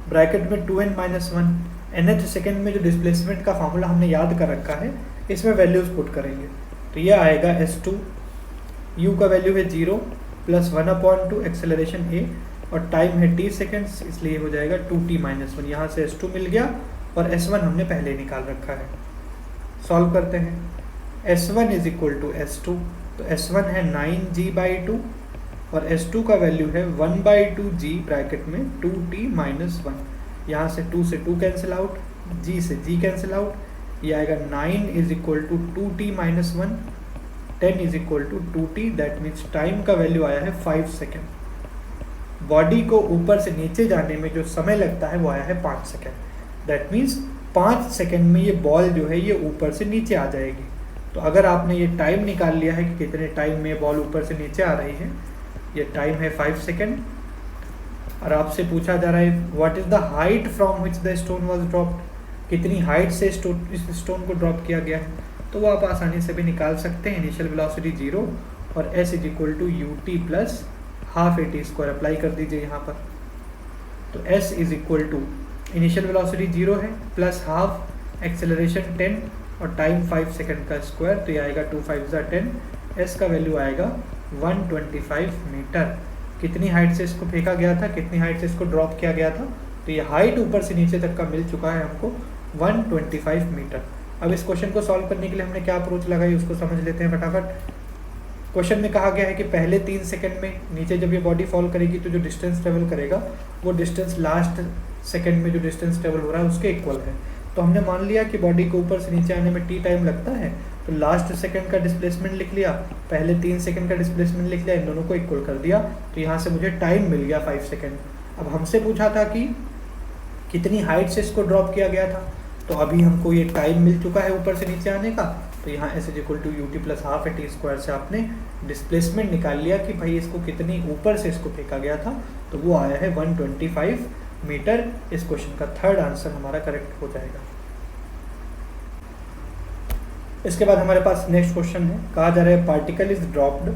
bracket में 2n-1। nth सेकेंड में जो डिस्प्लेसमेंट का फॉर्मूला हमने याद कर रखा है, इसमें वैल्यूज पुट करेंगे, तो ये आएगा s2, u का वैल्यू है 0 प्लस 1/2 एक्सेलरेशन a, और टाइम है t सेकेंड्स, इसलिए हो जाएगा 2t-1। यहाँ से s2 मिल गया और s1 हमने पहले निकाल रखा है। सॉल्व करते हैं। s1 is equal to s2, तो s1 है 9g/2 और S2 का वैल्यू है 1/2g ब्रैकेट में 2t माइनस 1। यहाँ से 2 से 2 कैंसिल आउट, g से g कैंसिल आउट, ये आएगा 9 is equal to 2t minus 1, 10 is equal to 2t। That means time का वैल्यू आया है 5 सेकेंड। बॉडी को ऊपर से नीचे जाने में जो समय लगता है वो आया है 5 सेकेंड। दैट मीन्स 5 सेकेंड में ये बॉल जो है ये ऊपर से नीचे आ जाएगी। तो अगर आपने ये टाइम निकाल लिया है कि कितने टाइम में बॉल ऊपर से नीचे आ रही है, ये टाइम है 5 सेकेंड। और आपसे पूछा जा रहा है what is the height from which the stone was dropped, कितनी हाइट से इस स्टोन को ड्रॉप किया गया है, तो वो आप आसानी से भी निकाल सकते हैं। इनिशियल वेलोसिटी 0 और s is equal to ut plus half at² apply कर दीजिए यहाँ पर। तो s is equal to initial velocity 0 है प्लस हाफ, एक्सेलरेशन 10 और टाइम 5 सेकेंड का स्क्वायर, तो ये आएगा 2 5 10। s का वैल्यू आएगा 125 मीटर। कितनी हाइट से इसको फेंका गया था, कितनी हाइट से इसको ड्रॉप किया गया था, तो ये हाइट ऊपर से नीचे तक का मिल चुका है हमको 125 मीटर। अब इस क्वेश्चन को सॉल्व करने के लिए हमने क्या अप्रोच लगाई उसको समझ लेते हैं फटाफट। क्वेश्चन में कहा गया है कि पहले 3 सेकंड में नीचे जब ये बॉडी फॉल करेगी तो जो डिस्टेंस ट्रेवल करेगा वो डिस्टेंस लास्ट सेकंड में जो डिस्टेंस ट्रेवल हो रहा है उसके इक्वल है। तो हमने मान लिया कि बॉडी को ऊपर से नीचे आने में t टाइम लगता है, तो लास्ट सेकंड का डिस्प्लेसमेंट लिख लिया, पहले 3 सेकंड का डिस्प्लेसमेंट लिख लिया, इन दोनों को इक्वल कर दिया, तो यहाँ से मुझे टाइम मिल गया 5 सेकंड। अब हमसे पूछा था कि कितनी हाइट से इसको ड्रॉप किया गया था, तो अभी हमको ये टाइम मिल चुका है ऊपर से नीचे आने का, तो यहाँ s is equal to ut plus half at² से आपने डिस्प्लेसमेंट निकाल लिया कि भाई इसको कितनी ऊपर से इसको फेंका गया था, तो वो आया है 125 मीटर। इस क्वेश्चन का थर्ड आंसर हमारा करेक्ट हो जाएगा। इसके बाद हमारे पास नेक्स्ट क्वेश्चन है, कहा जा रहा है particle is dropped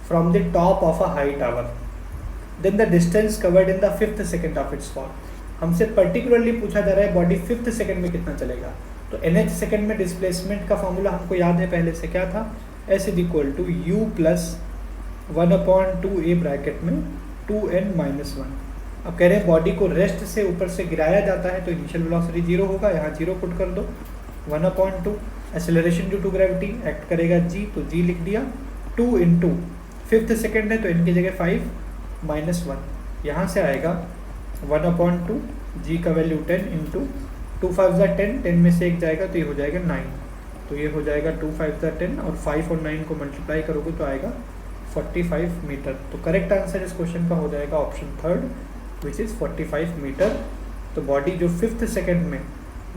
from the top of a high tower, then the distance covered in the 5th second of its fall. हमसे पर्टिकुलरली पूछा जा रहा है बॉडी 5th सेकंड में कितना चलेगा, तो nh सेकंड में डिस्प्लेसमेंट का फॉर्मूला हमको याद है पहले से, क्या था, s is equal to u plus 1/2a bracket में 2n माइनस 1। अब कह रहे हैं बॉडी को रेस्ट से ऊपर से गिराया जाता है तो इनिशियल वेलोसिटी 0 होगा, यहाँ 0 पुट कर दो, 1/2 acceleration due to gravity act करेगा g, तो g लिख दिया, 2 इंटू 5th सेकेंड है तो इनकी जगह 5 माइनस 1, यहाँ से आएगा 1/2, g का वैल्यू 10 इंटू 2 5 10, 10 में से एक जाएगा तो ये हो जाएगा 9, तो ये हो जाएगा 2 5 10 और 5 और 9 को मल्टीप्लाई करोगे तो आएगा 45 मीटर। तो करेक्ट आंसर इस क्वेश्चन का हो जाएगा option third which is 45 metre. तो बॉडी जो 5th सेकेंड में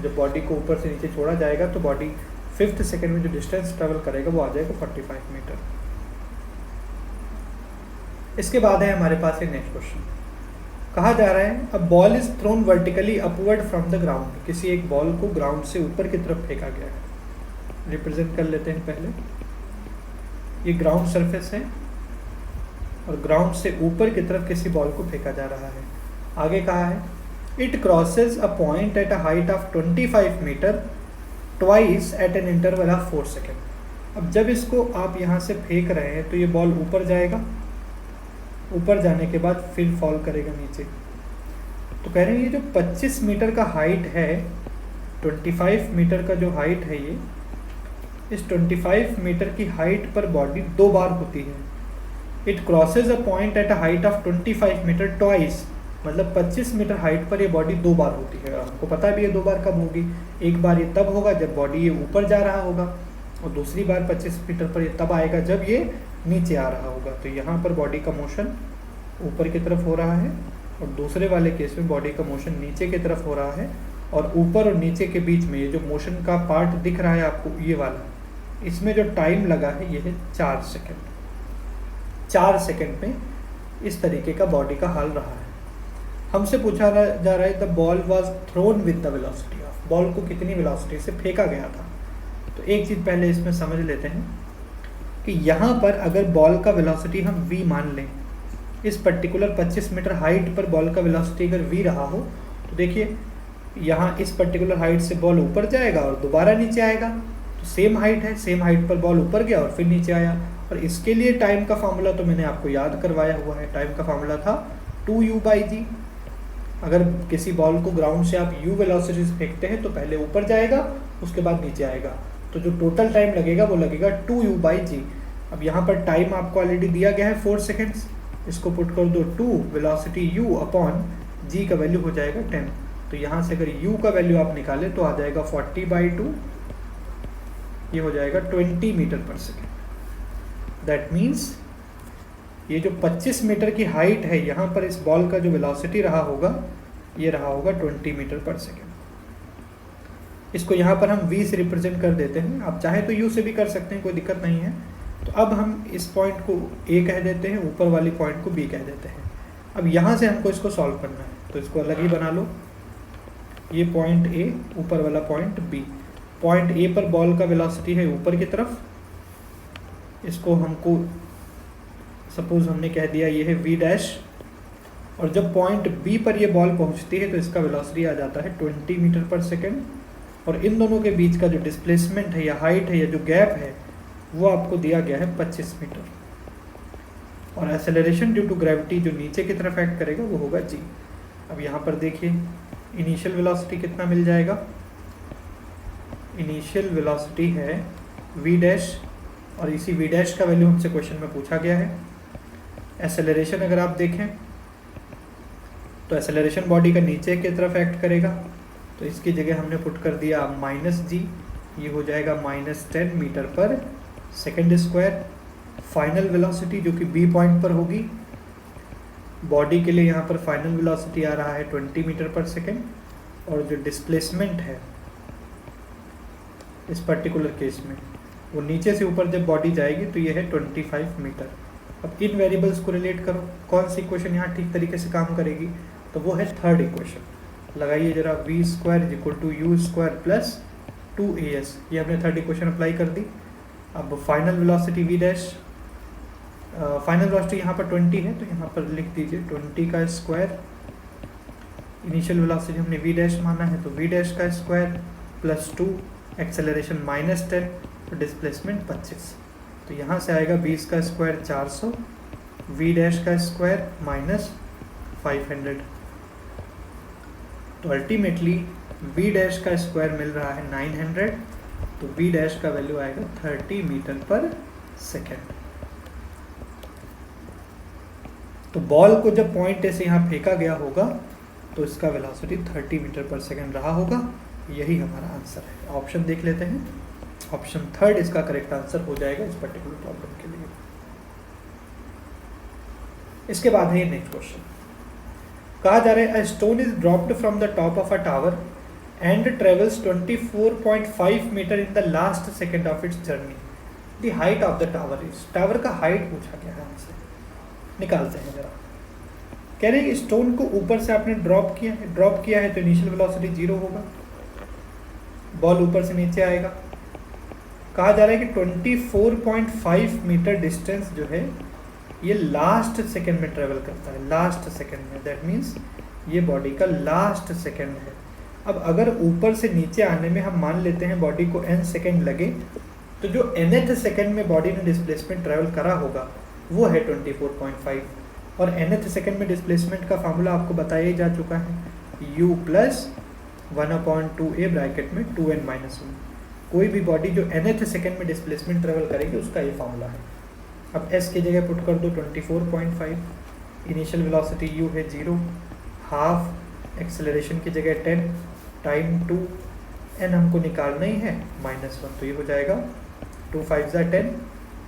जब बॉडी को ऊपर से नीचे छोड़ा जाएगा तो बॉडी 5th सेकेंड में जो डिस्टेंस ट्रेवल करेगा वो आ जाएगा 45 मीटर। इसके बाद है हमारे पास एक नेक्स्ट क्वेश्चन, कहा जा रहा है a ball is thrown vertically upward from the ground. किसी एक बॉल को ग्राउंड से ऊपर की तरफ फेंका गया है। रिप्रेजेंट कर लेते हैं पहले, ये ग्राउंड सरफेस है और ग्राउंड से ऊपर की तरफ किसी बॉल को फेंका जा रहा है। आगे कहा है it crosses a point at a height of 25 metre twice at an interval of 4 second. अब जब इसको आप यहाँ से फेंक रहे हैं तो ये बॉल ऊपर जाएगा, ऊपर जाने के बाद फिर फॉल करेगा नीचे। तो कह रहे हैं ये जो 25 मीटर का हाइट है, 25 मीटर का जो हाइट है ये, इस 25 मीटर की हाइट पर बॉडी 2 बार होती है। It crosses a point at a height of 25 metre twice, मतलब 25 मीटर हाइट पर ये बॉडी 2 बार होती है। आपको पता भी है 2 बार कब होगी, एक बार ये तब होगा जब बॉडी ये ऊपर जा रहा होगा और दूसरी बार 25 मीटर पर ये तब आएगा जब ये नीचे आ रहा होगा। तो यहाँ पर बॉडी का मोशन ऊपर की तरफ हो रहा है और दूसरे वाले केस में बॉडी का मोशन नीचे की तरफ हो रहा है, और ऊपर और नीचे के बीच में ये जो मोशन का पार्ट दिख रहा है आपको ये वाला, इसमें जो टाइम लगा है ये है 4 सेकेंड। 4 सेकेंड में इस तरीके का बॉडी का हाल रहा है। हमसे पूछा जा रहा है the ball was thrown with the velocity of, ball को कितनी वेलोसिटी से फेंका गया था। तो एक चीज़ पहले इसमें समझ लेते हैं कि यहाँ पर अगर बॉल का वेलोसिटी हम v मान लें, इस पर्टिकुलर 25 मीटर हाइट पर बॉल का वेलोसिटी अगर v रहा हो, तो देखिए यहाँ इस पर्टिकुलर हाइट से बॉल ऊपर जाएगा और दोबारा नीचे आएगा, तो सेम हाइट है, सेम हाइट पर बॉल ऊपर गया और फिर नीचे आया। और इसके लिए टाइम का फार्मूला तो मैंने आपको याद करवाया हुआ है, टाइम का फार्मूला था 2u/g। अगर किसी बॉल को ग्राउंड से आप u वेलोसिटी से फेंकते हैं तो पहले ऊपर जाएगा उसके बाद नीचे आएगा, तो जो टोटल टाइम लगेगा वो लगेगा 2u/g। अब यहाँ पर टाइम आपको ऑलरेडी दिया गया है 4 सेकेंड्स, इसको पुट कर दो 2 वेलोसिटी u अपॉन g का वैल्यू हो जाएगा 10। तो यहाँ से अगर u का वैल्यू आप निकालें तो आ जाएगा 40/2, ये हो जाएगा 20 मीटर पर सेकेंड। दैट मीन्स ये जो 25 मीटर की हाइट है, यहाँ पर इस बॉल का जो वेलोसिटी रहा होगा ये रहा होगा 20 मीटर पर सेकेंड। इसको यहाँ पर हम v से रिप्रेजेंट कर देते हैं, आप चाहे तो u से भी कर सकते हैं, कोई दिक्कत नहीं है। तो अब हम इस पॉइंट को a कह देते हैं, ऊपर वाली पॉइंट को b कह देते हैं। अब यहाँ से हमको इसको सॉल्व करना है, तो इसको अलग ही बना लो। ये पॉइंट a, ऊपर वाला पॉइंट b। पॉइंट a पर बॉल का वेलोसिटी है ऊपर की तरफ, इसको हमको सपोज हमने कह दिया ये है v डैश, और जब पॉइंट b पर ये बॉल पहुंचती है तो इसका वेलोसिटी आ जाता है 20 मीटर पर सेकेंड। और इन दोनों के बीच का जो डिस्प्लेसमेंट है या हाइट है या जो गैप है वो आपको दिया गया है 25 मीटर। और एक्सेलरेशन ड्यू टू ग्रेविटी जो नीचे की तरफ एक्ट करेगा वो होगा g। अब यहाँ पर देखिए इनिशियल वेलोसिटी कितना मिल जाएगा, इनिशियल वेलोसिटी है v डैश, और इसी v डैश का वैल्यू हमसे क्वेश्चन में पूछा गया है। एक्सेलरेशन अगर आप देखें तो एक्सेलरेशन बॉडी का नीचे की तरफ एक्ट करेगा, तो इसकी जगह हमने पुट कर दिया -g, ये हो जाएगा -10 मीटर पर सेकेंड स्क्वायर। फाइनल वेलोसिटी जो कि b पॉइंट पर होगी, बॉडी के लिए यहाँ पर फाइनल वेलोसिटी आ रहा है 20 मीटर पर सेकेंड, और जो डिस्प्लेसमेंट है इस पर्टिकुलर केस में वो नीचे से ऊपर जब बॉडी जाएगी तो ये है 25 मीटर। अब इन वेरिएबल्स को रिलेट करो, कौन सी इक्वेशन यहाँ ठीक तरीके से काम करेगी, तो वो है थर्ड इक्वेशन। लगाइए जरा v square is equal to u square plus 2as, ये हमने थर्ड इक्वेशन अप्लाई कर दी। अब final velocity v dash, final velocity यहाँ पर 20 है तो यहाँ पर लिख दीजिए 20 का स्क्वायर, इनिशियल वेलोसिटी हमने v डैश माना है तो v डैश का स्क्वायर प्लस 2, एक्सेलरेशन -10, तो डिस्प्लेसमेंट 25। तो यहाँ से आएगा 20 का स्क्वायर 400, v डैश का स्क्वायर -500। तो अल्टीमेटली v डैश का स्क्वायर मिल रहा है 900, तो v डैश का वैल्यू आएगा 30 मीटर पर सेकेंड। तो बॉल को जब पॉइंट ए से यहाँ फेंका गया होगा तो इसका वेलोसिटी 30 मीटर पर सेकेंड रहा होगा। यही हमारा आंसर है। ऑप्शन देख लेते हैं, ऑप्शन थर्ड इसका करेक्ट आंसर हो जाएगा इस पर्टिकुलर प्रॉब्लम के लिए। इसके बाद है ये नेक्स्ट क्वेश्चन, कहा जा रहा है a stone is dropped from the top of a tower and travels 24.5 metre in the last second of its journey. The height of the tower is, tower का हाइट पूछा गया है हमसे, निकालते हैं जरा। कह रहे हैं स्टोन को ऊपर से आपने ड्रॉप किया है तो इनिशियल वेलोसिटी 0 होगा, बॉल ऊपर से नीचे आएगा। कहा जा रहा है कि 24.5 मीटर डिस्टेंस जो है ये लास्ट सेकेंड में ट्रेवल करता है, लास्ट सेकेंड में। दैट मीन्स ये बॉडी का लास्ट सेकेंड है। अब अगर ऊपर से नीचे आने में हम मान लेते हैं बॉडी को n सेकेंड लगे, तो जो nth सेकेंड में बॉडी ने डिस्प्लेसमेंट ट्रेवल करा होगा वो है 24.5, और nth सेकेंड में डिस्प्लेसमेंट का फार्मूला आपको बताया ही जा चुका है, u प्लस 1/2a ब्रैकेट में 2n-1। कोई भी बॉडी जो nth सेकेंड में डिस्प्लेसमेंट ट्रेवल करेगी उसका ये फार्मूला है। अब s की जगह पुट कर दो 24.5, इनिशियल वेलोसिटी u है 0, हाफ, एक्सेलरेशन की जगह 10 टाइम 2, n हमको निकालना ही है -1, तो ये हो जाएगा 2 5 10।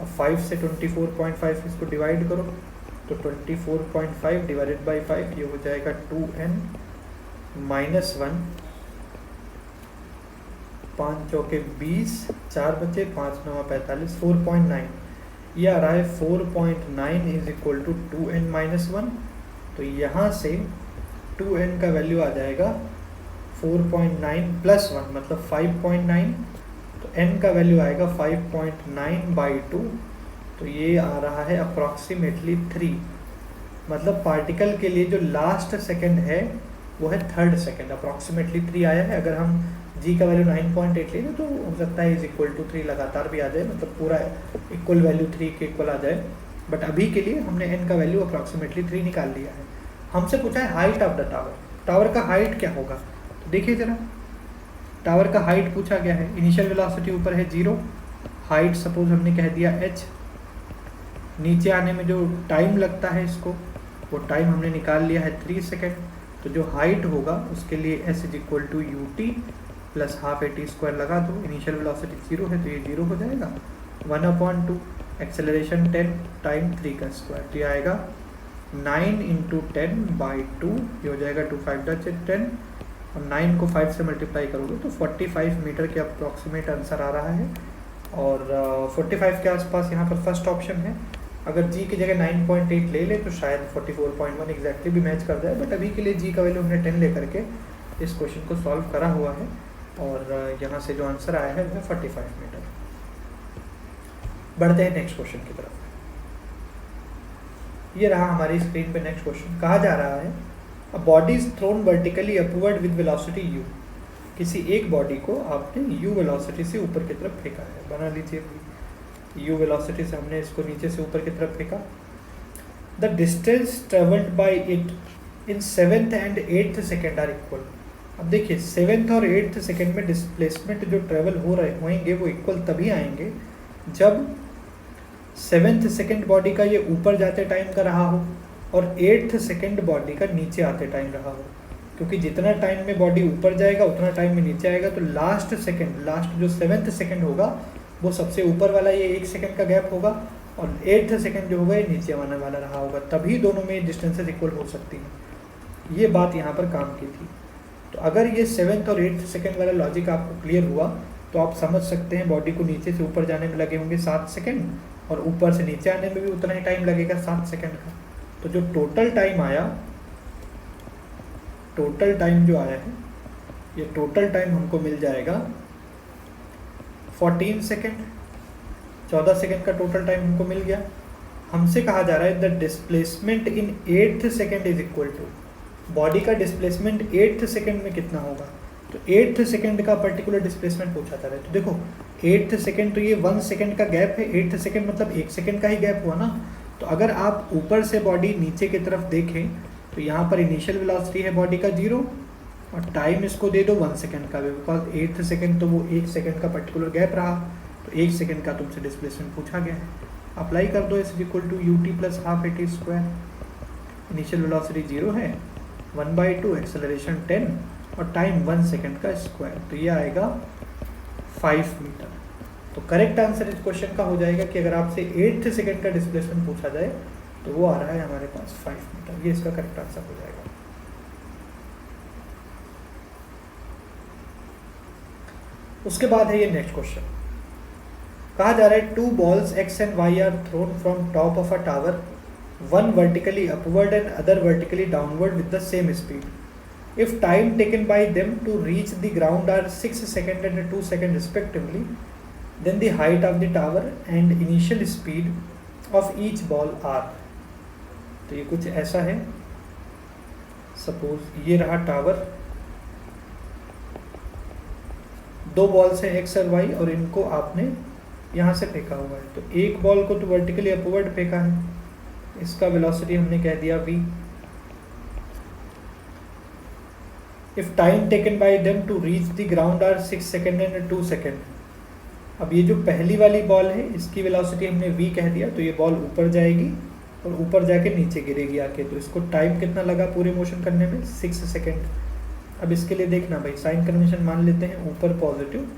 अब 5 से 24.5 इसको डिवाइड करो तो 24.5 डिवाइडेड बाई 5 ये हो जाएगा 2n -1, 5 चौके 20, 4 बचे, 5 9 45, 4.9, ये आ रहा है 4.9 इज इक्वल टू 2n-1। तो यहाँ से 2n का वैल्यू आ जाएगा 4.9 प्लस 1 मतलब 5.9, तो n का वैल्यू आएगा 5.9/2, तो ये आ रहा है अप्रॉक्सीमेटली 3। मतलब पार्टिकल के लिए जो लास्ट सेकंड है वो है थर्ड सेकंड, अप्रॉक्सीमेटली 3 आया है। अगर हम g का वैल्यू 9.8 ले तो हो सकता है इज इक्वल टू 3 लगातार भी आ जाए, मतलब पूरा इक्वल वैल्यू 3 के इक्वल आ जाए। बट अभी के लिए हमने n का वैल्यू अप्रॉक्सीमेटली 3 निकाल लिया है। हमसे पूछा है height of the tower, tower का हाइट क्या होगा, तो देखिए जरा, टावर का हाइट पूछा गया है। इनिशियल वेलोसिटी ऊपर है 0, हाइट सपोज हमने कह दिया h, नीचे आने में जो टाइम लगता है इसको, वो टाइम हमने निकाल लिया है 3 सेकेंड। तो जो हाइट होगा उसके लिए s is equal to u t plus half a t square लगा दो। इनिशियल वेलोसिटी 0 है तो ये 0 हो जाएगा। 1/2 एक्सेलरेशन 10 टाइम 3 का स्क्वायर, तो ये आएगा 9 इंटू 10/2, ये हो जाएगा 2 5 10 और 9 को 5 से मल्टीप्लाई करोगे तो 45 मीटर के अप्रॉक्सीमेट आंसर आ रहा है। और 45 के आसपास यहाँ पर फर्स्ट ऑप्शन है। अगर जी की जगह 9.8 ले ले तो शायद 44.1 एग्जैक्टली भी मैच कर जाए, बट अभी के लिए जी का वैल्यू हमने 10 लेकर के इस क्वेश्चन को सॉल्व करा हुआ है और यहाँ से जो आंसर आया है वो 45 मीटर। बढ़ते हैं नेक्स्ट क्वेश्चन की तरफ। ये रहा हमारी स्क्रीन पे नेक्स्ट क्वेश्चन। कहा जा रहा है a body is thrown vertically upward with velocity u। किसी एक बॉडी को आपने u वेलोसिटी से ऊपर की तरफ फेंका है। बना लीजिए, u वेलोसिटी से हमने इसको नीचे से ऊपर की तरफ फेंका। The distance travelled by it इन 7th and 8th second are equal. अब देखिए 7th और 8th सेकेंड में डिस्प्लेसमेंट जो ट्रेवल हो रहे होंगे वो इक्वल तभी आएंगे जब 7th सेकेंड बॉडी का ये ऊपर जाते टाइम का रहा हो और 8th सेकेंड बॉडी का नीचे आते टाइम रहा हो। क्योंकि जितना टाइम में बॉडी ऊपर जाएगा उतना टाइम में नीचे आएगा, तो लास्ट जो 7th सेकेंड होगा वो सबसे ऊपर वाला ये 1 सेकेंड का गैप होगा और 8th सेकेंड जो होगा ये नीचे आने वाला रहा होगा, तभी दोनों में डिस्टेंसेस इक्वल हो सकती हैं। ये बात यहाँ पर काम की थी। तो अगर ये 7th और 8th सेकेंड वाला लॉजिक आपको क्लियर हुआ तो आप समझ सकते हैं बॉडी को नीचे से ऊपर जाने में लगे होंगे 7 सेकेंड और ऊपर से नीचे आने में भी उतना ही टाइम लगेगा 7 सेकेंड का। तो जो टोटल टाइम जो आया है ये टोटल टाइम हमको मिल जाएगा 14 सेकेंड। 14 सेकेंड का टोटल टाइम हमको मिल गया। हमसे कहा जा रहा है the displacement in 8th second is equal to, body का डिस्प्लेसमेंट 8th सेकेंड में कितना होगा। तो 8th सेकेंड का पर्टिकुलर डिस्प्लेसमेंट पूछा जा रहा है। तो देखो 8th सेकेंड तो ये 1 सेकेंड का गैप है, 8th सेकेंड मतलब 1 सेकेंड का ही गैप हुआ ना। तो अगर आप ऊपर से बॉडी नीचे की तरफ देखें तो यहाँ पर इनिशियल वेलोसिटी है बॉडी का 0 और टाइम इसको दे दो 1 सेकेंड का, बिकॉज 8th सेकेंड तो वो 1 सेकेंड का पर्टिकुलर गैप रहा, तो 1 सेकेंड का तुमसे डिस्प्लेसमेंट पूछा गया है। अप्लाई कर दो s equal to u t plus half a t square. Initial velocity 0 है, 1/2 एक्सेलरेशन 10 और टाइम 1 सेकेंड का स्क्वायर, तो ये आएगा 5 मीटर। तो करेक्ट आंसर इस क्वेश्चन का हो जाएगा कि अगर आपसे 8th सेकेंड का डिस्प्लेसमेंट पूछा जाए तो वो आ रहा है हमारे पास 5 मीटर। ये इसका करेक्ट आंसर हो जाएगा। उसके बाद है ये नेक्स्ट क्वेश्चन। कहा जा रहा है 2 balls x and y are thrown from top of a tower, one vertically upward and other vertically downward with the same speed. If time taken by them to reach the ground are 6 seconds and 2 seconds respectively, then the height of the tower and initial speed of each ball are. तो ये कुछ ऐसा है, suppose ये रहा tower, 2 balls हैं x और y और इनको आपने यहाँ से फेंका हुआ है। तो एक बॉल को तो वर्टिकली अपवर्ड फेंका है, इसका वेलोसिटी हमने कह दिया v। If time taken by them to reach the ground are 6 second and 2 second. अब ये जो पहली वाली बॉल है इसकी वेलोसिटी हमने v कह दिया, तो ये बॉल ऊपर जाएगी और ऊपर जाके नीचे गिरेगी आके। तो इसको टाइम कितना लगा पूरे मोशन करने में, 6 सेकेंड। अब इसके लिए देखना भाई, साइन कन्वेंशन मान लेते हैं, ऊपर पॉजिटिव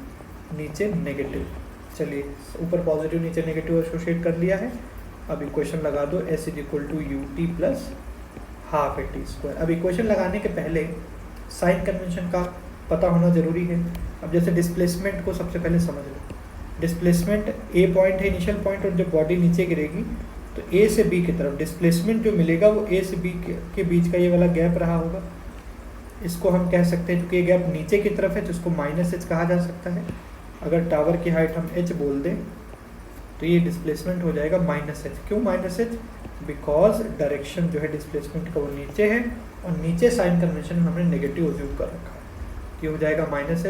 नीचे नेगेटिव। चलिए ऊपर पॉजिटिव नीचे नेगेटिव एसोसिएट कर लिया है। अब इक्वेशन लगा दो s is equal to u t plus half a t square. अब इक्वेशन लगाने के पहले साइन कन्वेंशन का पता होना ज़रूरी है। अब जैसे डिस्प्लेसमेंट को सबसे पहले समझ लो। डिस्प्लेसमेंट ए पॉइंट है इनिशियल पॉइंट, और जब बॉडी नीचे गिरेगी तो ए से बी की तरफ डिस्प्लेसमेंट जो मिलेगा वो ए से बी के बीच का ये वाला गैप रहा होगा। इसको हम कह सकते हैं क्योंकि ये गैप नीचे की तरफ है तो इसको -h कहा जा सकता है। अगर टावर की हाइट हम h बोल दें तो ये डिस्प्लेसमेंट हो जाएगा -h। क्यों -h? बिकॉज डायरेक्शन जो है डिस्प्लेसमेंट का वो नीचे है और नीचे साइन कन्वेंशन हमने नेगेटिव अज्यूम कर रखा है। ये हो जाएगा -h।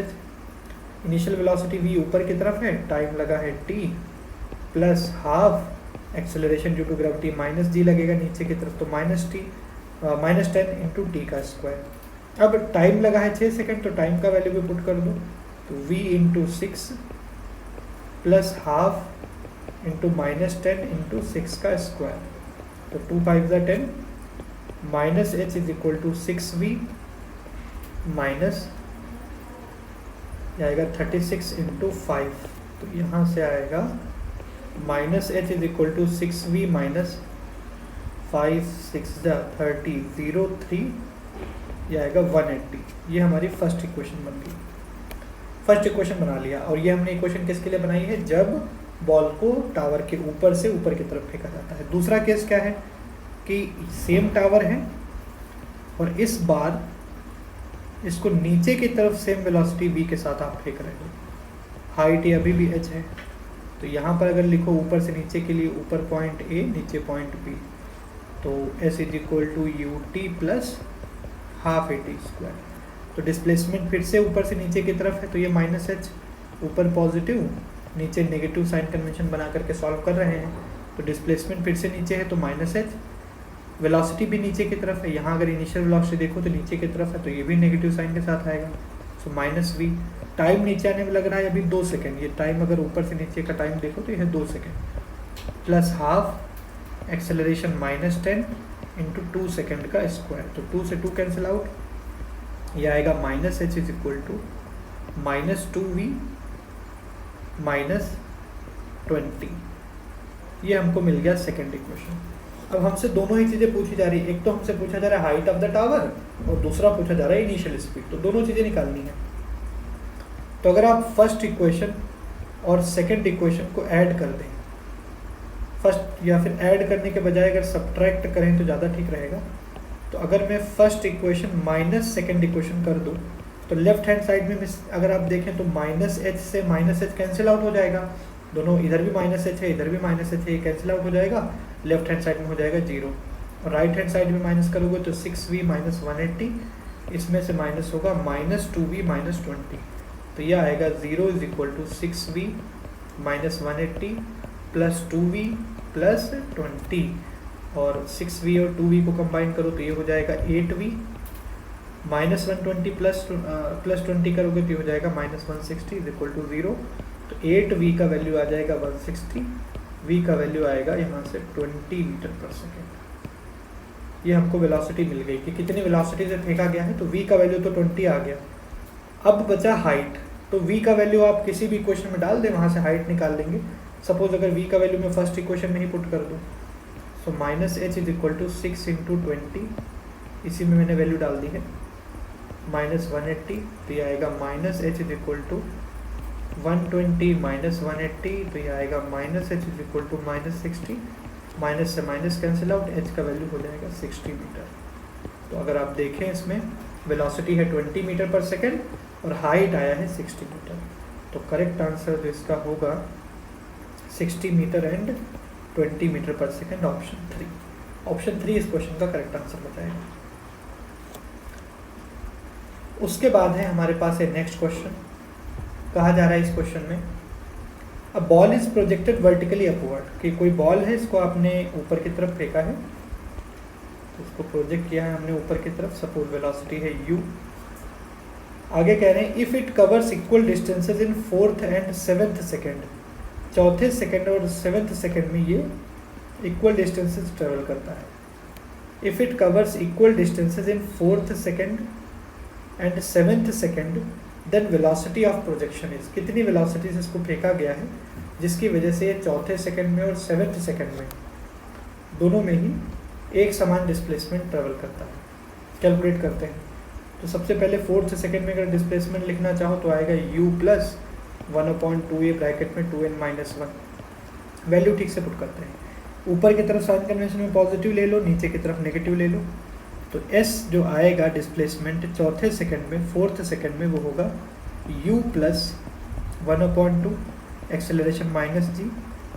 इनिशियल वेलोसिटी v ऊपर की तरफ है, टाइम लगा है t plus half acceleration due to gravity -g लगेगा नीचे की तरफ, तो -10 इंटू टी का स्क्वायर। अब टाइम लगा है 6 सेकेंड, तो टाइम का वैल्यू भी पुट कर दो, तो v into 6 plus half into -10 into 6 का स्क्वायर, तो 2 5 10, minus h is equal to 6v minus आएगा 36 इंटू 5, तो यहाँ से आएगा minus h is equal to 6v minus 5 6 30 0 3, ये आएगा 180। ये हमारी फर्स्ट इक्वेशन बन गई, फर्स्ट इक्वेशन बना लिया। और ये हमने इक्वेशन किसके लिए बनाई है, जब बॉल को टावर के ऊपर से ऊपर की तरफ फेंका जाता है। दूसरा केस क्या है कि सेम टावर है और इस बार इसको नीचे की तरफ सेम वेलोसिटी v के साथ आप फेंक रहे हो, हाइट ये अभी भी h है, तो यहाँ पर अगर लिखो ऊपर से नीचे के लिए, ऊपर पॉइंट A नीचे पॉइंट B, तो s is equal to ut plus half at square. तो डिस्प्लेसमेंट फिर से ऊपर से नीचे की तरफ है, तो ये माइनस h, ऊपर पॉजिटिव नीचे नेगेटिव साइन कन्वेंशन बना करके सॉल्व कर रहे हैं, तो डिस्प्लेसमेंट फिर से नीचे है तो माइनस h, वेलोसिटी भी नीचे की तरफ है, यहाँ अगर इनिशियल वेलोसिटी देखो तो नीचे की तरफ है, तो ये भी नेगेटिव साइन के साथ आएगा, सो माइनस v। टाइम नीचे आने में लग रहा है अभी 2 सेकेंड, ये टाइम अगर ऊपर से नीचे का टाइम देखो तो यह 2 second, plus half acceleration -10 into 2 second का स्क्वायर, तो 2 से 2 कैंसिल आउट, ये आएगा minus h is equal to -2v -20। ये हमको मिल गया सेकेंड इक्वेशन। अब हमसे दोनों ही चीज़ें पूछी जा रही है, एक तो हमसे पूछा जा रहा है हाइट ऑफ द टावर और दूसरा पूछा जा रहा है इनिशियल स्पीड, तो दोनों चीज़ें निकालनी है। तो अगर आप फर्स्ट इक्वेशन और सेकंड इक्वेशन को ऐड कर दें, फर्स्ट या फिर ऐड करने के बजाय अगर सब्ट्रैक्ट करें तो ज़्यादा ठीक रहेगा। तो अगर मैं first equation minus second equation कर दूं, तो लेफ्ट हैंड साइड में अगर आप देखें तो माइनस एच से माइनस एच कैंसिल आउट हो जाएगा, दोनों इधर भी माइनस एच है इधर भी माइनस एच है, ये कैंसिल आउट हो जाएगा, लेफ्ट हैंड साइड में हो जाएगा 0, और राइट हैंड साइड में माइनस करोगे तो 6v माइनस 180, इसमें से माइनस होगा -2v माइनस 20, तो यह आएगा 0 is equal to 6v minus 180 plus 2v plus 20, और 6v और 2v को कंबाइन करो तो ये हो जाएगा 8v माइनस 120 प्लस 20 करोगे तो ये हो जाएगा -160 इज इक्वल टू 0, तो 8v का वैल्यू आ जाएगा 160, v का वैल्यू आएगा यहाँ से 20 मीटर पर सेकेंड। ये हमको वेलोसिटी मिल गई कि कितनी वेलोसिटी से फेंका गया है, तो v का वैल्यू तो 20 आ गया। अब बचा हाइट, तो v का वैल्यू आप किसी भी इक्वेशन में डाल दें, वहाँ से हाइट निकाल लेंगे। सपोज अगर v का वैल्यू मैं फर्स्ट इक्वेशन में ही पुट कर दूँ, so minus h is equal to 6 into 20, इसी में मैंने वैल्यू डाल दी है -180, तो ये आएगा minus h is equal to 120 minus 180, तो ये आएगा minus h is equal to -60, minus से माइनस कैंसिल आउट, एच का वैल्यू हो जाएगा 60 मीटर। तो अगर आप देखें इसमें वेलोसिटी है 20 मीटर पर सेकेंड और हाइट आया है 60 मीटर, तो करेक्ट आंसर जो इसका होगा 60 मीटर एंड 20 मीटर पर सेकेंड, ऑप्शन 3। ऑप्शन 3 इस क्वेश्चन का करेक्ट आंसर बताएगा। उसके बाद है हमारे पास है नेक्स्ट क्वेश्चन। कहा जा रहा है इस क्वेश्चन में a ball is projected vertically upward, कि कोई बॉल है इसको आपने ऊपर की तरफ फेंका है, तो इसको प्रोजेक्ट किया है हमने ऊपर की तरफ, सपोज वेलोसिटी है u। आगे कह रहे हैं if it covers equal distances in 4th and 7th second, चौथे सेकेंड और 7th सेकेंड में ये इक्वल डिस्टेंसेस ट्रेवल करता है। If it covers equal distances in 4th second and 7th second, then velocity of projection is, कितनी velocity से इसको फेंका गया है जिसकी वजह से ये चौथे सेकेंड में और 7th सेकेंड में दोनों में ही एक समान डिस्प्लेसमेंट ट्रेवल करता है। कैलकुलेट करते हैं, तो सबसे पहले 4th सेकेंड में अगर डिस्प्लेसमेंट लिखना चाहो तो आएगा u प्लस 1/2a ब्रैकेट में 2n-1, वैल्यू ठीक से पुट करते हैं। ऊपर की तरफ साइन कन्वेंशन में पॉजिटिव ले लो, नीचे की तरफ नेगेटिव ले लो, तो s जो आएगा डिस्प्लेसमेंट चौथे सेकेंड में 4th सेकेंड में वो होगा u plus 1/2 acceleration -g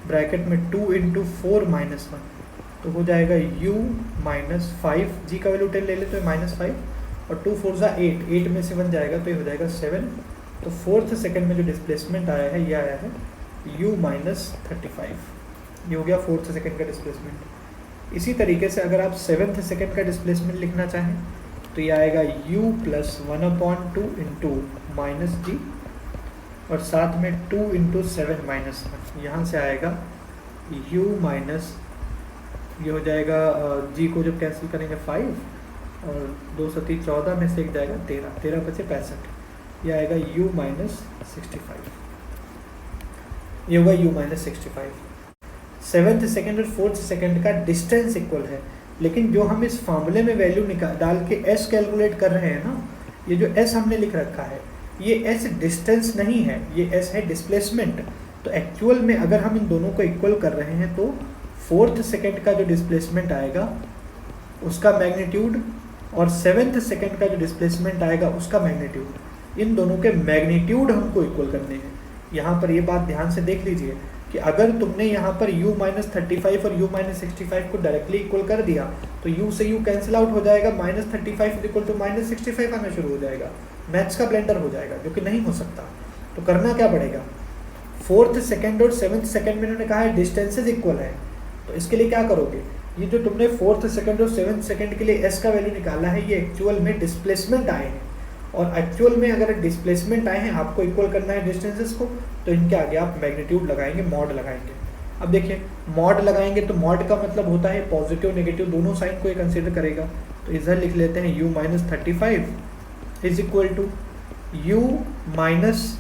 bracket में 2 × 4-1, तो हो जाएगा u -5, g का वैल्यू 10 ले ले तो -5 और 2 4 8, 8 में से 1 जाएगा तो ये हो जाएगा 7। तो 4th सेकेंड में जो डिस्प्लेसमेंट आया है ये आया है u -35, ये हो गया 4th सेकेंड का डिस्प्लेसमेंट। इसी तरीके से अगर आप 7th सेकेंड का डिस्प्लेसमेंट लिखना चाहें तो ये आएगा u प्लस 1/2 इंटू -g और साथ में 2 × 7-1, यहाँ से आएगा u माइनस ये हो जाएगा g को जब कैंसिल करेंगे 5 और 2 सती 14 में से एक जाएगा 13, 13 बचे 65, ये आएगा u माइनस 65, ये होगा u माइनस 65। सेवन्थ सेकेंड और फोर्थ सेकेंड का डिस्टेंस इक्वल है, लेकिन जो हम इस फार्मूले में वैल्यू डाल के s कैलकुलेट कर रहे हैं ना, ये जो s हमने लिख रखा है ये s डिस्टेंस नहीं है, ये s है डिस्प्लेसमेंट। तो एक्चुअल में अगर हम इन दोनों को इक्वल कर रहे हैं तो फोर्थ सेकेंड का जो डिस्प्लेसमेंट आएगा उसका मैग्नीट्यूड और सेवेंथ सेकेंड का जो डिस्प्लेसमेंट आएगा उसका मैग्नीट्यूड, इन दोनों के मैग्नीट्यूड हमको इक्वल करने हैं। यहाँ पर ये बात ध्यान से देख लीजिए कि अगर तुमने यहाँ पर u माइनस 35 और u माइनस 65 को डायरेक्टली इक्वल कर दिया तो u से u कैंसिल आउट हो जाएगा, माइनस 35 इक्वल टू माइनस 65 आना शुरू हो जाएगा, मैथ्स का ब्लेंडर हो जाएगा, जो कि नहीं हो सकता। तो करना क्या पड़ेगा, फोर्थ सेकेंड और सेवन्थ सेकेंड में इन्होंने कहा है डिस्टेंसेज इक्वल है, तो इसके लिए क्या करोगे, ये जो तुमने फोर्थ सेकेंड और सेवन्थ सेकेंड के लिए s का वैल्यू निकाला है ये एक्चुअल में डिस्प्लेसमेंट आए हैं, और एक्चुअल में अगर डिस्प्लेसमेंट आए हैं आपको इक्वल करना है डिस्टेंसेस को, तो इनके आगे आप मैग्नीट्यूड लगाएंगे, मॉड लगाएंगे। अब देखिए मॉड लगाएंगे तो मॉड का मतलब होता है पॉजिटिव नेगेटिव दोनों साइन को ये कंसीडर करेगा। तो इधर लिख लेते हैं u minus 35 is equal to u minus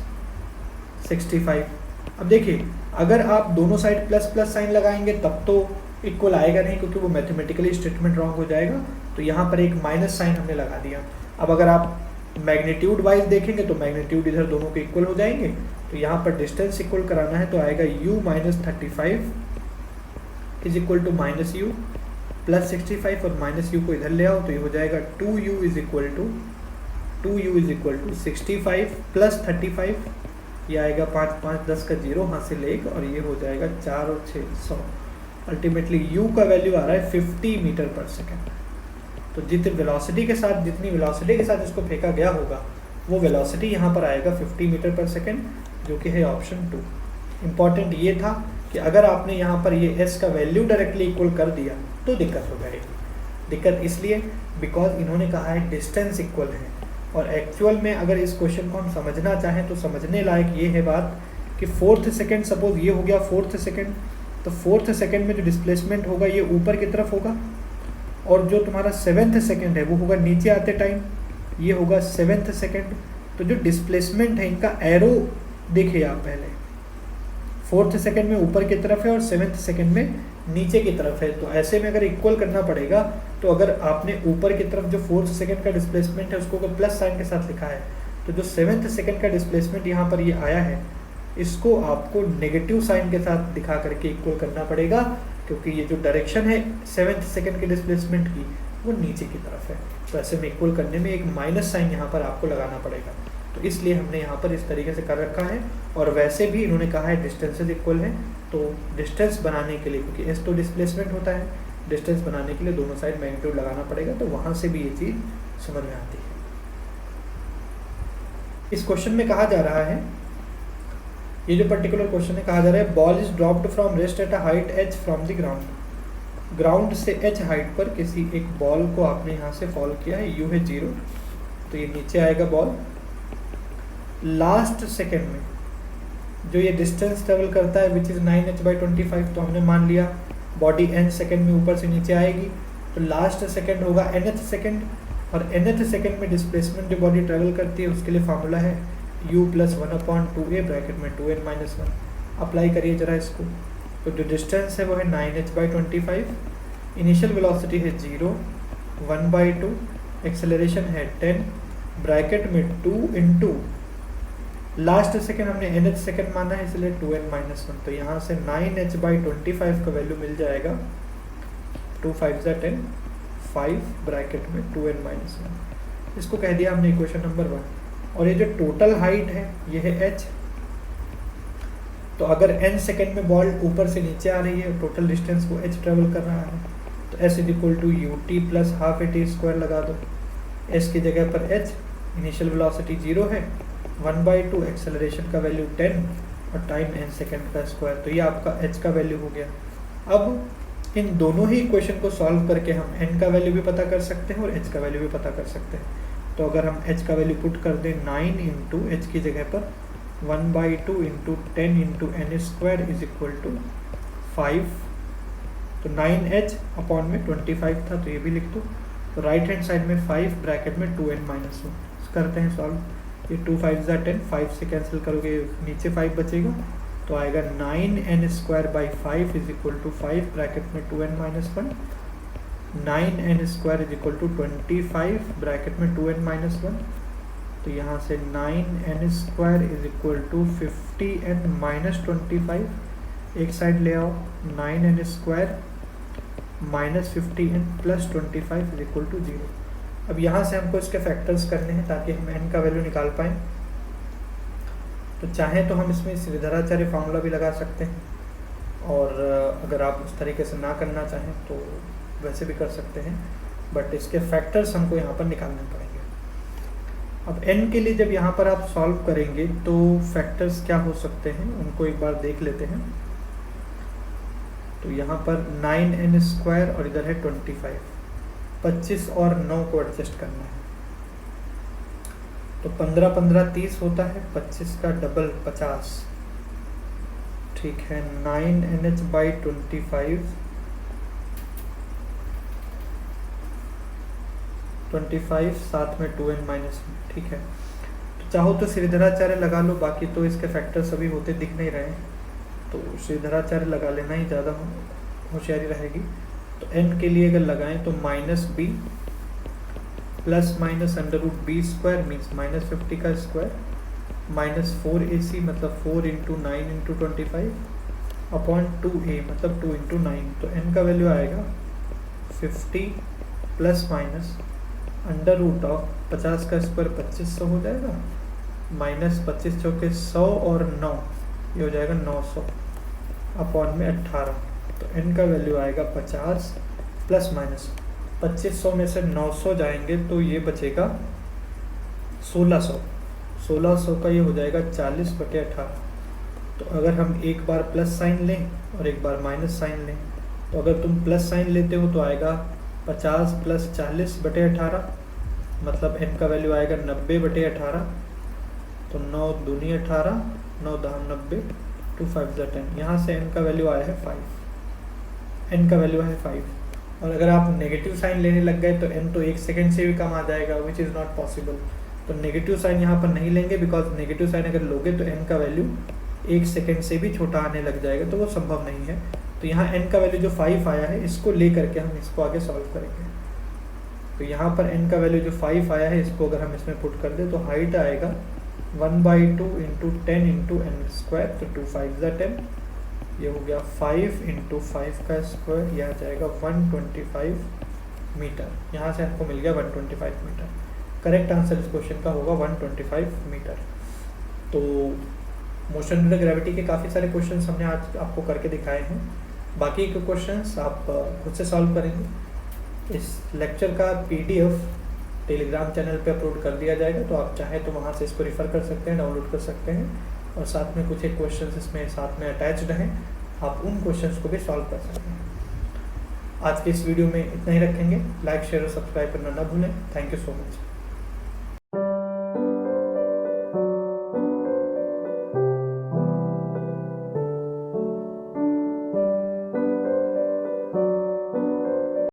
65। अब देखिए अगर आप दोनों साइड प्लस प्लस साइन लगाएंगे तब तो इक्वल आएगा नहीं, क्योंकि वो मैथमेटिकली स्टेटमेंट रॉन्ग हो जाएगा। तो यहाँ पर एक माइनस साइन हमने लगा दिया। अब अगर आप मैग्नीट्यूड वाइज देखेंगे तो मैग्नीट्यूड इधर दोनों के इक्वल हो जाएंगे, तो यहाँ पर डिस्टेंस इक्वल कराना है तो आएगा u minus 35 is equal to minus u plus 65, और माइनस यू को इधर ले आओ तो ये हो जाएगा 2u is equal to 65 plus 35, ये आएगा 5 5 10 का 0 हाथ से लेग, और ये हो जाएगा 4 और 6 100। अल्टीमेटली u का वैल्यू आ रहा है 50 मीटर पर सेकेंड। तो जितनी वेलोसिटी के साथ इसको फेंका गया होगा वो वेलोसिटी यहाँ पर आएगा 50 मीटर पर सेकेंड, जो कि है ऑप्शन 2। इम्पॉर्टेंट ये था कि अगर आपने यहाँ पर ये s का वैल्यू डायरेक्टली इक्वल कर दिया तो दिक्कत हो जाएगी। दिक्कत इसलिए बिकॉज इन्होंने कहा है डिस्टेंस इक्वल है, और एक्चुअल में अगर इस क्वेश्चन को हम समझना चाहें तो समझने लायक ये है बात कि फोर्थ सेकेंड, सपोज ये हो गया फोर्थ सेकेंड, तो फोर्थ सेकेंड में जो डिस्प्लेसमेंट होगा ये ऊपर की तरफ होगा, और जो तुम्हारा सेवेंथ सेकेंड है वो होगा नीचे आते टाइम, ये होगा सेवेंथ सेकेंड। तो जो डिस्प्लेसमेंट है इनका एरो देखिए आप, पहले फोर्थ सेकेंड में ऊपर की तरफ है और सेवेंथ सेकेंड में नीचे की तरफ है। तो ऐसे में अगर इक्वल करना पड़ेगा तो अगर आपने ऊपर की तरफ जो फोर्थ सेकेंड का डिस्प्लेसमेंट है उसको अगर प्लस साइन के साथ लिखा है, तो जो सेवेंथ सेकेंड का डिस्प्लेसमेंट यहाँ पर ये आया है इसको आपको नेगेटिव साइन के साथ दिखा करके इक्वल करना पड़ेगा, क्योंकि ये जो डायरेक्शन है सेवेंथ सेकेंड के डिस्प्लेसमेंट की वो नीचे की तरफ है। तो ऐसे में इक्वल करने में एक माइनस साइन यहाँ पर आपको लगाना पड़ेगा। तो इसलिए हमने यहाँ पर इस तरीके से कर रखा है, और वैसे भी इन्होंने कहा है डिस्टेंसेज इक्वल है, तो डिस्टेंस बनाने के लिए, क्योंकि एस तो डिस्प्लेसमेंट होता है, डिस्टेंस बनाने के लिए दोनों साइड मैग्नीट्यूड लगाना पड़ेगा, तो वहाँ से भी ये चीज़ समझ में आती है। इस क्वेश्चन में कहा जा रहा है, ये जो पर्टिकुलर क्वेश्चन है, कहा जा रहा है ball is dropped from rest at a height h from the ground. Ground से h हाइट पर किसी एक बॉल को आपने यहाँ से फॉल किया है, u है 0, तो ये नीचे आएगा बॉल। लास्ट सेकेंड में जो ये डिस्टेंस ट्रेवल करता है विच इज़ 9h/25, तो हमने मान लिया बॉडी n सेकेंड में ऊपर से नीचे आएगी, तो लास्ट सेकेंड होगा nth सेकेंड, और nth सेकेंड में डिस्प्लेसमेंट जो बॉडी ट्रेवल करती है उसके लिए फार्मूला है u + 1/2a ब्रैकेट में 2n-1। अप्लाई करिए जरा इसको। तो जो डिस्टेंस है वो है 9h/25, इनिशियल वेलोसिटी है 0, 1/2, एक्सेलरेशन है 10, ब्रैकेट में 2 इंटू लास्ट सेकेंड हमने nth सेकेंड माना है इसलिए 2n-1। तो यहाँ से 9h/25 का वैल्यू मिल जाएगा 2 5 10, 5 ब्रैकेट में 2n-1। इसको कह दिया हमने इक्वेशन नंबर 1। और ये जो टोटल हाइट है ये है h, तो अगर n सेकेंड में बॉल ऊपर से नीचे आ रही है, टोटल डिस्टेंस को h ट्रेवल कर रहा है, तो s = ut + ½ at² लगा दो। s की जगह पर h, इनिशियल वेलोसिटी 0 है, 1/2, एक्सेलरेशन का वैल्यू 10 और टाइम n सेकेंड का स्क्वायर, तो ये आपका h का वैल्यू हो गया। अब इन दोनों ही इक्वेशन को सॉल्व करके हम n का वैल्यू भी पता कर सकते हैं और h का वैल्यू भी पता कर सकते हैं। तो अगर हम h का वैल्यू पुट कर दें 9 इंटू h की जगह पर 1/2 into 10 into n² is equal to 5, तो 9h अपॉन में 25 था, तो ये भी लिख दो। तो राइट हैंड साइड में 5 ब्रैकेट में 2n-1 करते हैं सॉल्व। ये 2 5 ज़ा 10, 5 से कैंसिल करोगे नीचे 5 बचेगा, तो आएगा 9n² is equal to 5 bracket में 2n-1, 9n² is equal to 25 bracket में 2n-1। तो यहाँ से 9n² is equal to 50n-25, एक साइड ले आओ, 9n² minus 50n plus 25 is equal to 0। अब यहाँ से हमको इसके फैक्टर्स करने हैं ताकि हम n का वैल्यू निकाल पाएँ। तो चाहें तो हम इसमें श्रीधराचार्य फार्मूला भी लगा सकते हैं, और अगर आप उस तरीके से ना करना चाहें तो वैसे भी कर सकते हैं, बट इसके फैक्टर्स हमको यहाँ पर निकालने पड़ेंगे। अब n के लिए जब यहाँ पर आप सॉल्व करेंगे तो फैक्टर्स क्या हो सकते हैं उनको एक बार देख लेते हैं। तो यहाँ पर 9n² और इधर है 25, 25 और 9 को एडजस्ट करना है, तो 15 15 30 होता है, 25 का डबल 50, ठीक है। 9nh/25, 25 साथ में 2n-1, ठीक है। तो चाहो तो श्रीधराचार्य लगा लो, बाकी तो इसके फैक्टर सभी होते दिख नहीं रहे हैं, तो श्रीधराचार्य लगा लेना ही ज़्यादा होशियारी रहेगी। तो n के लिए अगर लगाएं तो -b plus minus √b² means -50 का स्क्वायर, -4ac मतलब 4 × 9 × 25 अपॉन 2a मतलब 2 × 9। तो n का वैल्यू आएगा 50 प्लस माइनस √50 का स्क्वायर 2500 हो जाएगा, माइनस 25 चौके 100 और 9 ये हो जाएगा 900 अपॉन में 18। तो n का वैल्यू आएगा 50 प्लस माइनस 2500 में से 900 जाएंगे तो ये बचेगा 1600, 1600 का ये हो जाएगा 40/18। तो अगर हम एक बार प्लस साइन लें और एक बार माइनस साइन लें, तो अगर तुम प्लस साइन लेते हो तो आएगा 50 + 40/18, मतलब n का वैल्यू आएगा 90/18। तो 9 दूनी 18, 9 दहम 90, 2 5 ज़ा 10। यहाँ से n का वैल्यू आया है 5, n का वैल्यू है 5। और अगर आप नेगेटिव साइन लेने लग गए तो n तो 1 सेकेंड से भी कम आ जाएगा, विच इज़ नॉट पॉसिबल। तो नेगेटिव साइन यहाँ पर नहीं लेंगे, बिकॉज नेगेटिव साइन अगर लोगे तो n का वैल्यू 1 सेकेंड से भी छोटा आने लग जाएगा, तो वो संभव नहीं है। तो यहाँ n का वैल्यू जो 5 आया है इसको ले करके हम इसको आगे सॉल्व करेंगे। तो यहाँ पर n का वैल्यू जो 5 आया है इसको अगर हम इसमें पुट कर दें तो हाइट आएगा 1/2 × 10 × n², तो 2 5 ज़ा 10, ये हो गया 5 × 5 का स्क्वायर, यह आ जाएगा 125 मीटर। यहाँ से आपको मिल गया 125 मीटर। करेक्ट आंसर इस क्वेश्चन का होगा 125 मीटर। तो मोशन ड्यू टू ग्रेविटी के काफ़ी सारे क्वेश्चंस हमने आज आपको करके दिखाए हैं, बाकी के क्वेश्चंस आप खुद से सॉल्व करेंगे। इस लेक्चर का PDF टेलीग्राम चैनल पे अपलोड कर दिया जाएगा, तो आप चाहें तो वहाँ से इसको रेफ़र कर सकते हैं, डाउनलोड कर सकते हैं, और साथ में कुछ एक क्वेश्चंस इसमें साथ में अटैच्ड हैं, आप उन क्वेश्चंस को भी सॉल्व कर सकते हैं। आज के इस वीडियो में इतना ही रखेंगे। लाइक शेयर और सब्सक्राइब करना ना भूलें। Thank you so much.